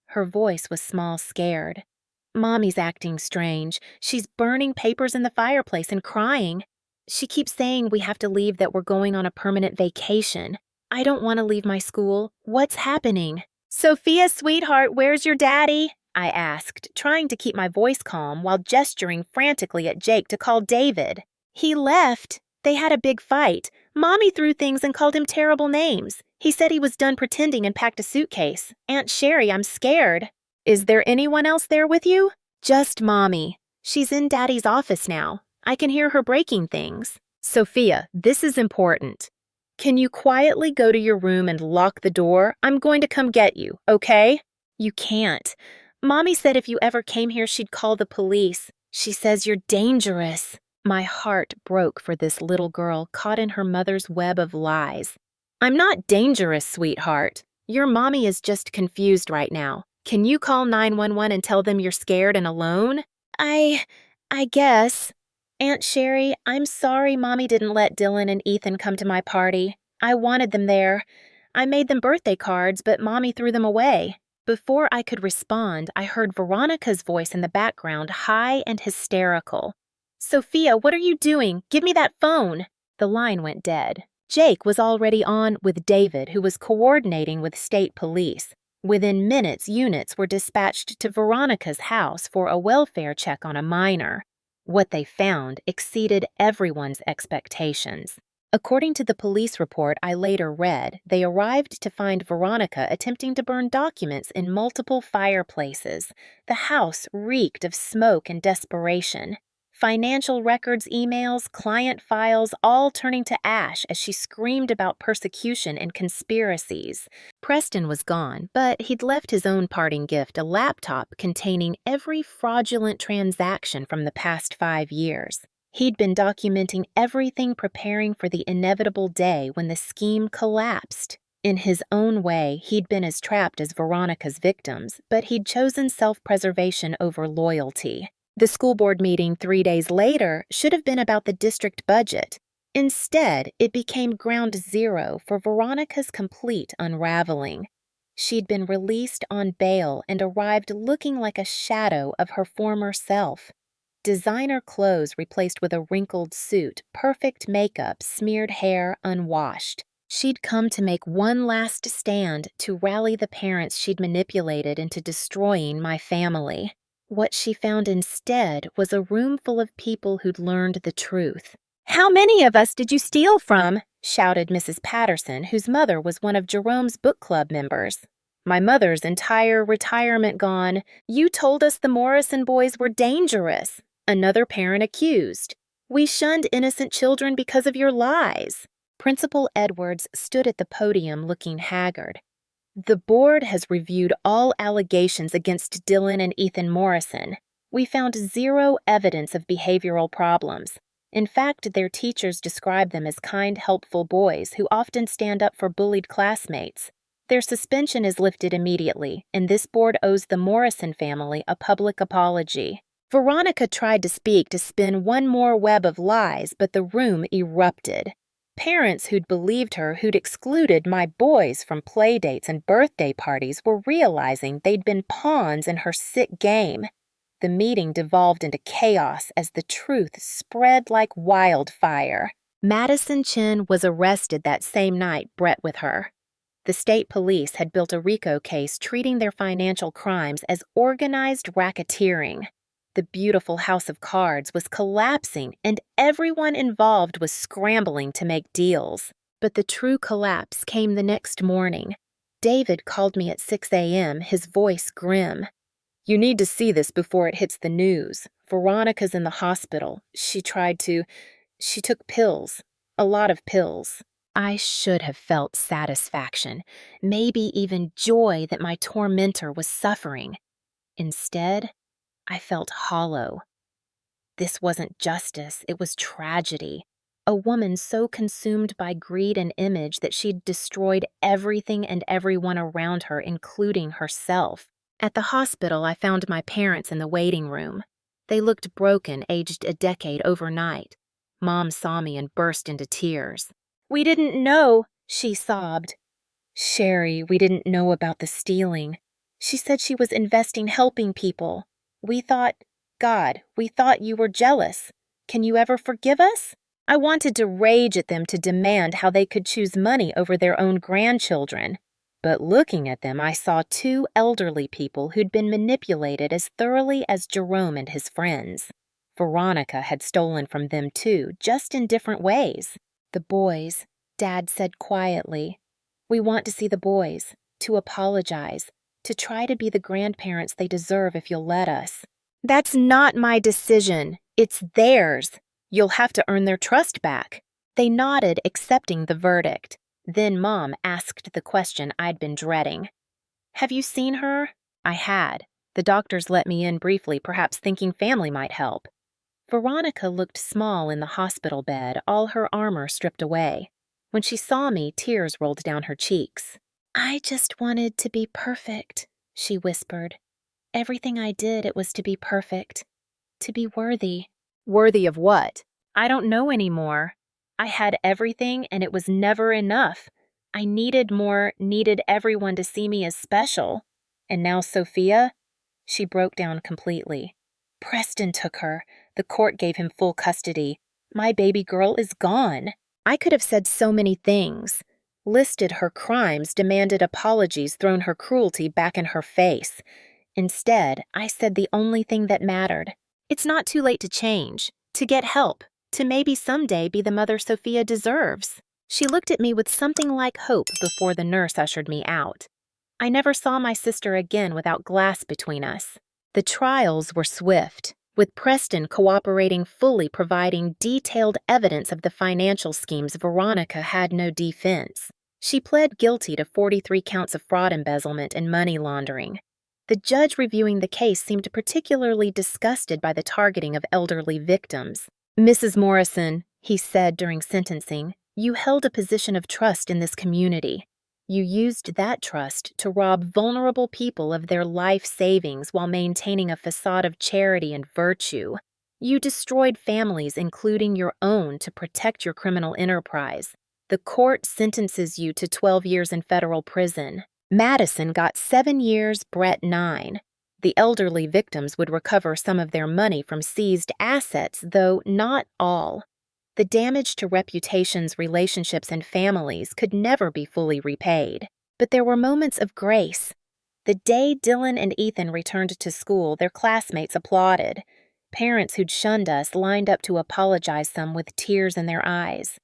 her voice was small, scared. "Mommy's acting strange. She's burning papers in the fireplace and crying. She keeps saying we have to leave, that we're going on a permanent vacation. I don't want to leave my school. What's happening?" "Sophia, sweetheart, where's your daddy?" I asked, trying to keep my voice calm while gesturing frantically at Jake to call David. "He left. They had a big fight. Mommy threw things and called him terrible names. He said he was done pretending and packed a suitcase. Aunt Sherry, I'm scared." "Is there anyone else there with you?" "Just Mommy. She's in Daddy's office now. I can hear her breaking things." "Sophia, this is important. Can you quietly go to your room and lock the door? I'm going to come get you, okay?" "You can't. Mommy said if you ever came here, she'd call the police. She says you're dangerous." My heart broke for this little girl caught in her mother's web of lies. "I'm not dangerous, sweetheart. Your mommy is just confused right now. Can you call 911 and tell them you're scared and alone?" I guess. Aunt Sherry, I'm sorry Mommy didn't let Dylan and Ethan come to my party. I wanted them there. I made them birthday cards, but Mommy threw them away." Before I could respond, I heard Veronica's voice in the background, high and hysterical. "Sophia, what are you doing? Give me that phone." The line went dead. Jake was already on with David, who was coordinating with state police. Within minutes, units were dispatched to Veronica's house for a welfare check on a minor. What they found exceeded everyone's expectations. According to the police report I later read, they arrived to find Veronica attempting to burn documents in multiple fireplaces. The house reeked of smoke and desperation. Financial records, emails, client files, all turning to ash as she screamed about persecution and conspiracies. Preston was gone, but he'd left his own parting gift, a laptop containing every fraudulent transaction from the past 5 years. He'd been documenting everything, preparing for the inevitable day when the scheme collapsed. In his own way, he'd been as trapped as Veronica's victims, but he'd chosen self-preservation over loyalty. The school board meeting 3 days later should have been about the district budget. Instead, it became ground zero for Veronica's complete unraveling. She'd been released on bail and arrived looking like a shadow of her former self. Designer clothes replaced with a wrinkled suit, perfect makeup, smeared hair, unwashed. She'd come to make one last stand to rally the parents she'd manipulated into destroying my family. What she found instead was a room full of people who'd learned the truth. "How many of us did you steal from?" shouted Mrs. Patterson, whose mother was one of Jerome's book club members. "My mother's entire retirement gone. You told us the Morrison boys were dangerous," another parent accused. "We shunned innocent children because of your lies." Principal Edwards stood at the podium looking haggard. "The board has reviewed all allegations against Dylan and Ethan Morrison. We found zero evidence of behavioral problems. In fact, their teachers describe them as kind, helpful boys who often stand up for bullied classmates. Their suspension is lifted immediately, and this board owes the Morrison family a public apology." Veronica tried to speak to spin one more web of lies, but the room erupted. Parents who'd believed her, who'd excluded my boys from play dates and birthday parties, were realizing they'd been pawns in her sick game. The meeting devolved into chaos as the truth spread like wildfire. Madison Chin was arrested that same night, Brett with her. The state police had built a RICO case treating their financial crimes as organized racketeering. The beautiful house of cards was collapsing, and everyone involved was scrambling to make deals. But the true collapse came the next morning. David called me at 6 a.m., his voice grim. "You need to see this before it hits the news. Veronica's in the hospital. She took pills. A lot of pills." I should have felt satisfaction, maybe even joy that my tormentor was suffering. Instead, I felt hollow. This wasn't justice, it was tragedy. A woman so consumed by greed and image that she'd destroyed everything and everyone around her, including herself. At the hospital, I found my parents in the waiting room. They looked broken, aged a decade overnight. Mom saw me and burst into tears. "We didn't know," she sobbed. "Sherry, we didn't know about the stealing. She said she was investing, helping people. We thought you were jealous. Can you ever forgive us?" I wanted to rage at them, to demand how they could choose money over their own grandchildren. But looking at them, I saw 2 elderly people who'd been manipulated as thoroughly as Jerome and his friends. Veronica had stolen from them too, just in different ways. "The boys," Dad said quietly. "We want to see the boys, to apologize, to try to be the grandparents they deserve if you'll let us." "That's not my decision. It's theirs. You'll have to earn their trust back." They nodded, accepting the verdict. Then Mom asked the question I'd been dreading. "Have you seen her?" I had. The doctors let me in briefly, perhaps thinking family might help. Veronica looked small in the hospital bed, all her armor stripped away. When she saw me, tears rolled down her cheeks. "I just wanted to be perfect," she whispered. "Everything I did, it was to be perfect. To be worthy." "Worthy of what?" "I don't know anymore. I had everything, and it was never enough. I needed more, needed everyone to see me as special. And now Sophia?" She broke down completely. "Preston took her. The court gave him full custody. My baby girl is gone." I could have said so many things. listed her crimes, demanded apologies, thrown her cruelty back in her face. Instead, I said the only thing that mattered. It's not too late to change, to get help, to maybe someday be the mother Sophia deserves. She looked at me with something like hope before the nurse ushered me out. I never saw my sister again without glass between us. The trials were swift, with Preston cooperating fully, providing detailed evidence of the financial schemes. Veronica had no defense. She pled guilty to 43 counts of fraud, embezzlement, and money laundering. The judge reviewing the case seemed particularly disgusted by the targeting of elderly victims. "Mrs. Morrison," he said during sentencing, "you held a position of trust in this community. You used that trust to rob vulnerable people of their life savings while maintaining a facade of charity and virtue. You destroyed families, including your own, to protect your criminal enterprise. The court sentences you to 12 years in federal prison. Madison got 7 years, Brett 9. The elderly victims would recover some of their money from seized assets, though not all. The damage to reputations, relationships, and families could never be fully repaid. But there were moments of grace. The day Dylan and Ethan returned to school, their classmates applauded. Parents who'd shunned us lined up to apologize, some with tears in their eyes.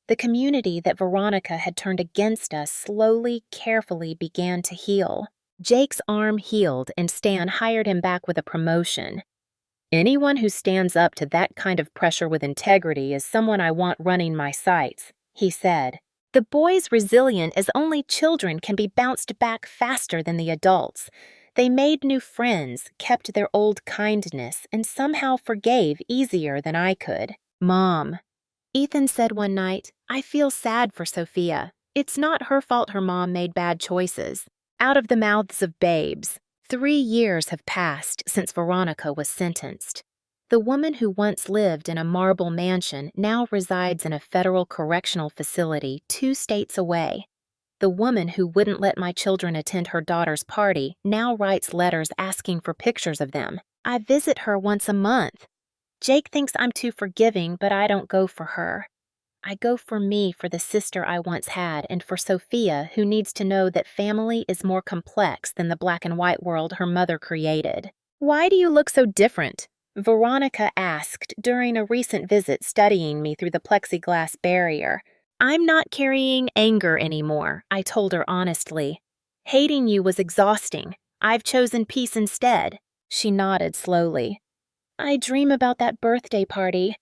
The community that Veronica had turned against us slowly, carefully began to heal. Jake's arm healed, and Stan hired him back with a promotion. "Anyone who stands up to that kind of pressure with integrity is someone I want running my sites," he said. The boys, resilient as only children, can be bounced back faster than the adults. They made new friends, kept their old kindness, and somehow forgave easier than I could. "Mom," Ethan said one night, "I feel sad for Sophia. It's not her fault her mom made bad choices." Out of the mouths of babes. 3 years have passed since Veronica was sentenced. The woman who once lived in a marble mansion now resides in a federal correctional facility 2 states away. The woman who wouldn't let my children attend her daughter's party now writes letters asking for pictures of them. I visit her once a month. Jake thinks I'm too forgiving, but I don't go for her. I go for me, for the sister I once had, and for Sophia, who needs to know that family is more complex than the black and white world her mother created. "Why do you look so different?" Veronica asked during a recent visit, studying me through the plexiglass barrier. "I'm not carrying anger anymore," I told her honestly. "Hating you was exhausting. I've chosen peace instead." She nodded slowly. "I dream about that birthday party.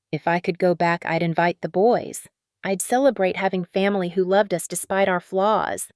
If I could go back, I'd invite the boys. I'd celebrate having family who loved us despite our flaws.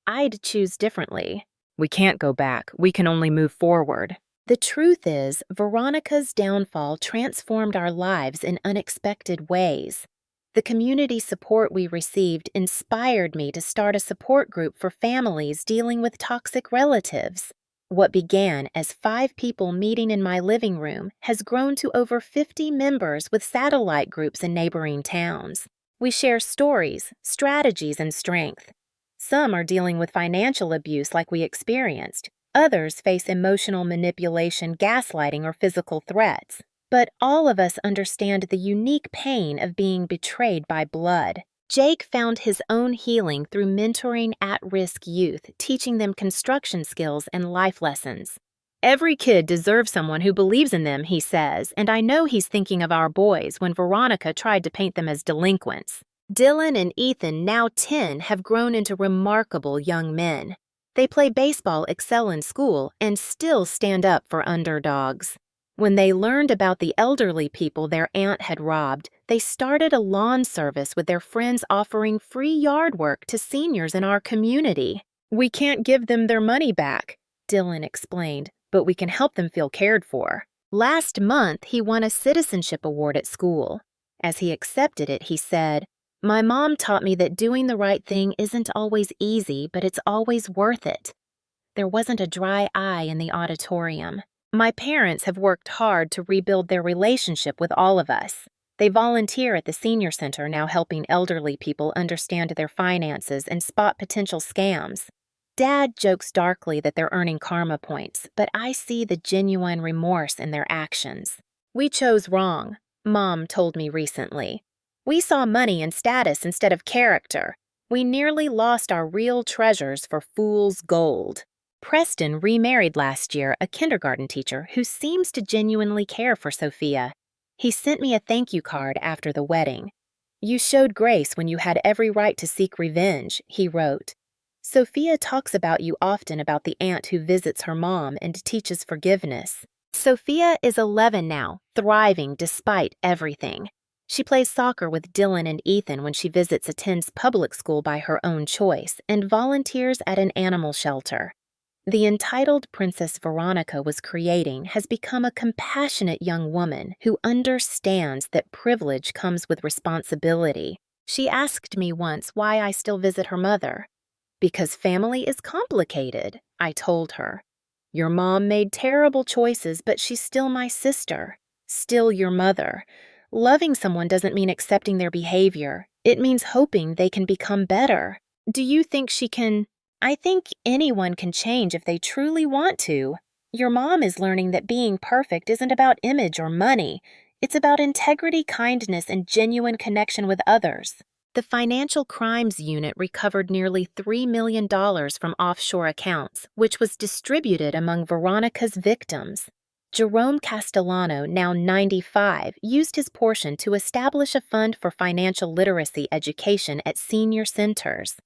I'd choose differently." "We can't go back. We can only move forward." The truth is, Veronica's downfall transformed our lives in unexpected ways. The community support we received inspired me to start a support group for families dealing with toxic relatives. What began as 5 people meeting in my living room has grown to over 50 members with satellite groups in neighboring towns. We share stories, strategies, and strength. Some are dealing with financial abuse like we experienced. Others face emotional manipulation, gaslighting, or physical threats. But all of us understand the unique pain of being betrayed by blood. Jake found his own healing through mentoring at-risk youth, teaching them construction skills and life lessons. "Every kid deserves someone who believes in them," he says, and I know he's thinking of our boys when Veronica tried to paint them as delinquents. Dylan and Ethan, now 10, have grown into remarkable young men. They play baseball, excel in school, and still stand up for underdogs. When they learned about the elderly people their aunt had robbed, they started a lawn service with their friends, offering free yard work to seniors in our community. "We can't give them their money back," Dylan explained, "but we can help them feel cared for." Last month, he won a citizenship award at school. As he accepted it, he said, "My mom taught me that doing the right thing isn't always easy, but it's always worth it." There wasn't a dry eye in the auditorium. My parents have worked hard to rebuild their relationship with all of us. They volunteer at the senior center now, helping elderly people understand their finances and spot potential scams. Dad jokes darkly that they're earning karma points, but I see the genuine remorse in their actions. "We chose wrong," Mom told me recently. "We saw money and status instead of character. We nearly lost our real treasures for fool's gold. Preston remarried last year a kindergarten teacher who seems to genuinely care for Sophia. He sent me a thank you card after the wedding. "You showed grace when you had every right to seek revenge," he wrote. "Sophia talks about you often about the aunt who visits her mom and teaches forgiveness." Sophia is 11 now, thriving despite everything. She plays soccer with Dylan and Ethan when she visits attends public school by her own choice and volunteers at an animal shelter. The entitled Princess Veronica was creating has become a compassionate young woman who understands that privilege comes with responsibility. She asked me once why I still visit her mother. "Because family is complicated," I told her. "Your mom made terrible choices, but she's still my sister, still your mother. Loving someone doesn't mean accepting their behavior. It means hoping they can become better." Do you think she can? I think anyone can change if they truly want to. Your mom is learning that being perfect isn't about image or money. It's about integrity, kindness, and genuine connection with others. The Financial Crimes Unit recovered nearly $3 million from offshore accounts, which was distributed among Veronica's victims. Jerome Castellano, now 95, used his portion to establish a fund for financial literacy education at senior centers.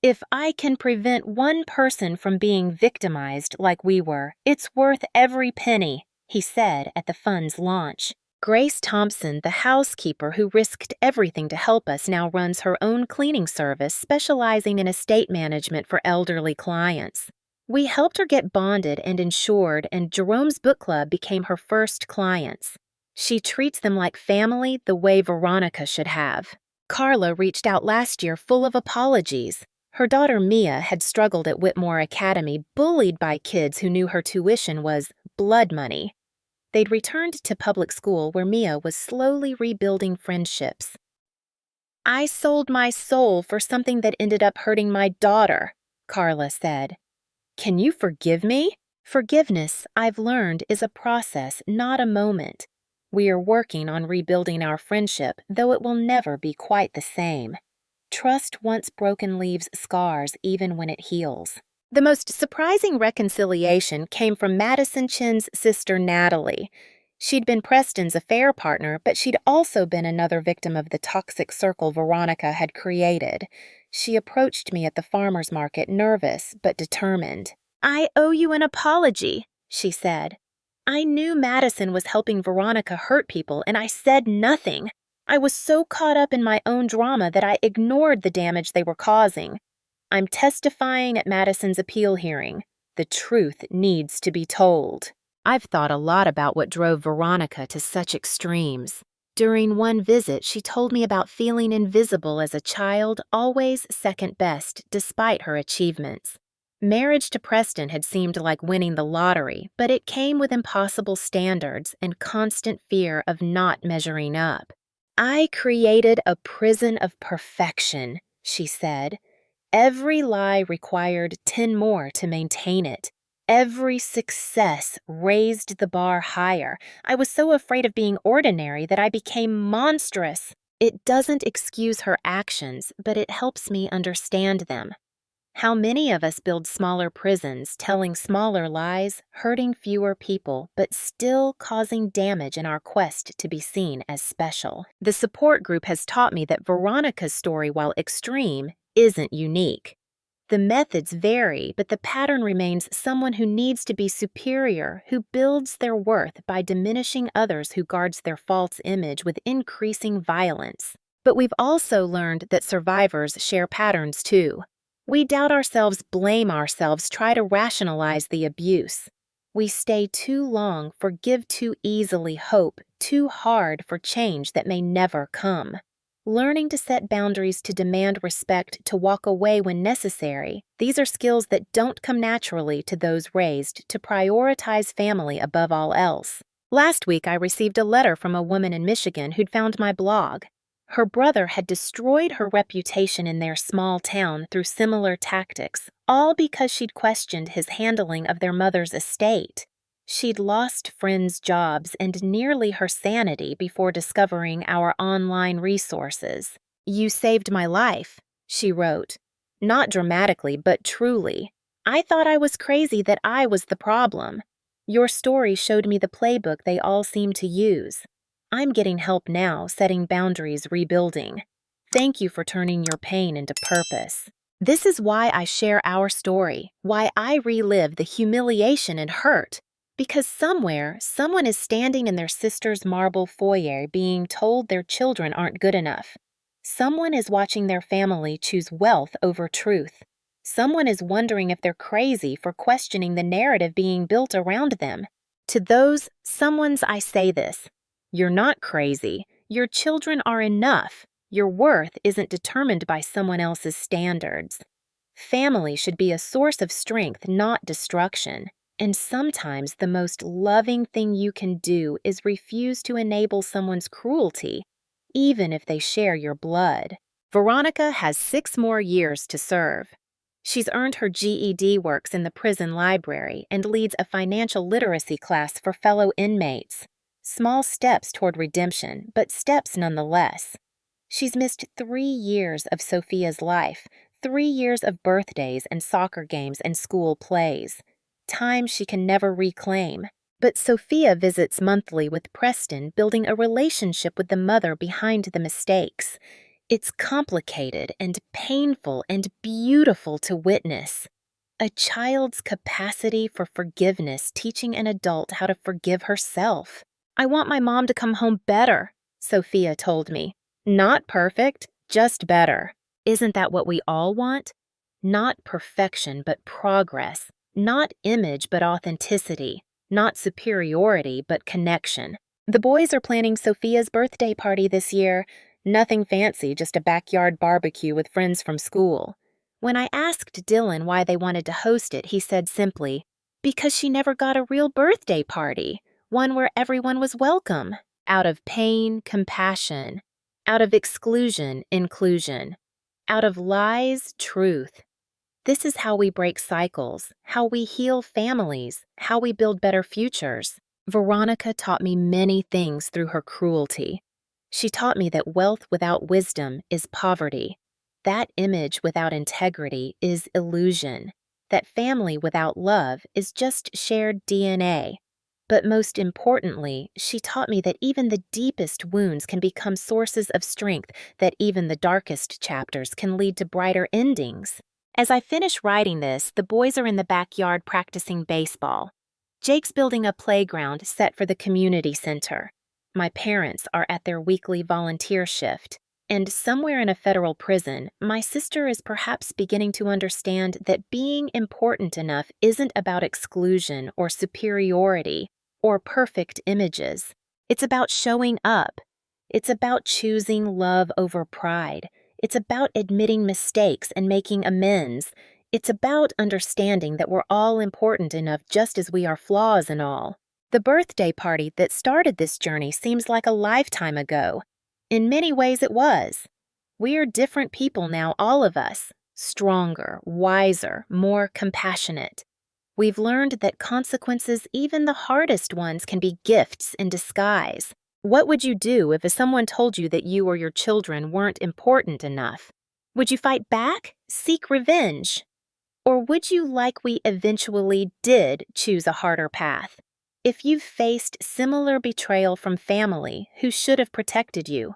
"If I can prevent one person from being victimized like we were, it's worth every penny," he said at the fund's launch. Grace Thompson, the housekeeper who risked everything to help us, now runs her own cleaning service specializing in estate management for elderly clients. We helped her get bonded and insured, and Jerome's book club became her first clients. She treats them like family the way Veronica should have. Carla reached out last year full of apologies. Her daughter Mia had struggled at Whitmore Academy, bullied by kids who knew her tuition was blood money. They'd returned to public school where Mia was slowly rebuilding friendships. "I sold my soul for something that ended up hurting my daughter," Carla said. "Can you forgive me?" Forgiveness, I've learned, is a process, not a moment. We are working on rebuilding our friendship, though it will never be quite the same. Trust once broken leaves scars even when it heals. The most surprising reconciliation came from Madison Chin's sister Natalie. She'd been Preston's affair partner, but she'd also been another victim of the toxic circle Veronica had created. She approached me at the farmer's market, nervous but determined. "I owe you an apology," she said. "I knew Madison was helping Veronica hurt people, and I said nothing. I was so caught up in my own drama that I ignored the damage they were causing. I'm testifying at Madison's appeal hearing. The truth needs to be told." I've thought a lot about what drove Veronica to such extremes. During one visit, she told me about feeling invisible as a child, always second best despite her achievements. Marriage to Preston had seemed like winning the lottery, but it came with impossible standards and constant fear of not measuring up. "I created a prison of perfection," she said. "Every lie required 10 more to maintain it. Every success raised the bar higher. I was so afraid of being ordinary that I became monstrous." It doesn't excuse her actions, but it helps me understand them. How many of us build smaller prisons, telling smaller lies, hurting fewer people, but still causing damage in our quest to be seen as special? The support group has taught me that Veronica's story, while extreme, isn't unique. The methods vary, but the pattern remains someone who needs to be superior, who builds their worth by diminishing others, who guards their false image with increasing violence. But we've also learned that survivors share patterns too. We doubt ourselves, blame ourselves, try to rationalize the abuse. We stay too long, forgive too easily, hope too hard for change that may never come. Learning to set boundaries, to demand respect, to walk away when necessary, these are skills that don't come naturally to those raised to prioritize family above all else. Last week, I received a letter from a woman in Michigan who'd found my blog. Her brother had destroyed her reputation in their small town through similar tactics, all because she'd questioned his handling of their mother's estate. She'd lost friends' jobs and nearly her sanity before discovering our online resources. "You saved my life," She wrote. Not dramatically, but truly. I thought I was crazy, that I was the problem. Your story showed me the playbook they all seem to use. I'm getting help now, setting boundaries, rebuilding. Thank you for turning your pain into purpose. This is why I share our story, why I relive the humiliation and hurt. Because somewhere, someone is standing in their sister's marble foyer being told their children aren't good enough. Someone is watching their family choose wealth over truth. Someone is wondering if they're crazy for questioning the narrative being built around them. To those someones, I say this: you're not crazy. Your children are enough. Your worth isn't determined by someone else's standards. Family should be a source of strength, not destruction. And sometimes the most loving thing you can do is refuse to enable someone's cruelty, even if they share your blood. Veronica has 6 more years to serve. She's earned her GED, works in the prison library, and leads a financial literacy class for fellow inmates. Small steps toward redemption, but steps nonetheless. She's missed 3 years of Sophia's life, 3 years of birthdays and soccer games and school plays. Time she can never reclaim. But Sophia visits monthly with Preston, building a relationship with the mother behind the mistakes. It's complicated and painful and beautiful to witness. A child's capacity for forgiveness teaching an adult how to forgive herself. I want my mom to come home better, Sophia told me. Not perfect, just better. Isn't that what we all want? Not perfection, but progress. Not image, but authenticity. Not superiority, but connection. The boys are planning Sophia's birthday party this year. Nothing fancy, just a backyard barbecue with friends from school. When I asked Dylan why they wanted to host it, he said simply, because she never got a real birthday party, one where everyone was welcome. Out of pain, compassion. Out of exclusion, inclusion. Out of lies, truth. This is how we break cycles, how we heal families, how we build better futures. Veronica taught me many things through her cruelty. She taught me that wealth without wisdom is poverty, that image without integrity is illusion, that family without love is just shared DNA. But most importantly, she taught me that even the deepest wounds can become sources of strength, that even the darkest chapters can lead to brighter endings. As I finish writing this, the boys are in the backyard practicing baseball. Jake's building a playground set for the community center. My parents are at their weekly volunteer shift. And somewhere in a federal prison, my sister is perhaps beginning to understand that being important enough isn't about exclusion or superiority or perfect images. It's about showing up. It's about choosing love over pride. It's about admitting mistakes and making amends. It's about understanding that we're all important enough just as we are flaws and all. The birthday party that started this journey seems like a lifetime ago. In many ways it was. We're different people now, all of us. Stronger, wiser, more compassionate. We've learned that consequences, even the hardest ones, can be gifts in disguise. What would you do if someone told you that you or your children weren't important enough? Would you fight back? Seek revenge? Or would you, like we eventually did, choose a harder path? If you've faced similar betrayal from family who should have protected you,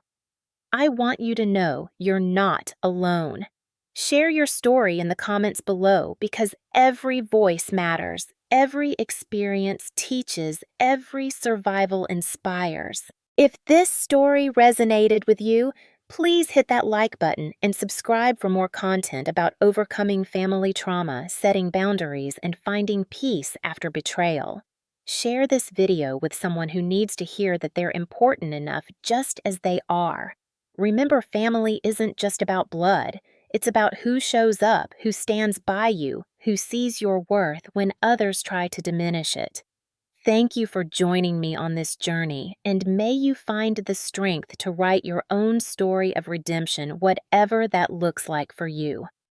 I want you to know you're not alone. Share your story in the comments below, because every voice matters, every experience teaches, every survival inspires. If this story resonated with you, please hit that like button and subscribe for more content about overcoming family trauma, setting boundaries, and finding peace after betrayal. Share this video with someone who needs to hear that they're important enough just as they are. Remember, family isn't just about blood. It's about who shows up, who stands by you, who sees your worth when others try to diminish it. Thank you for joining me on this journey, and may you find the strength to write your own story of redemption, whatever that looks like for you.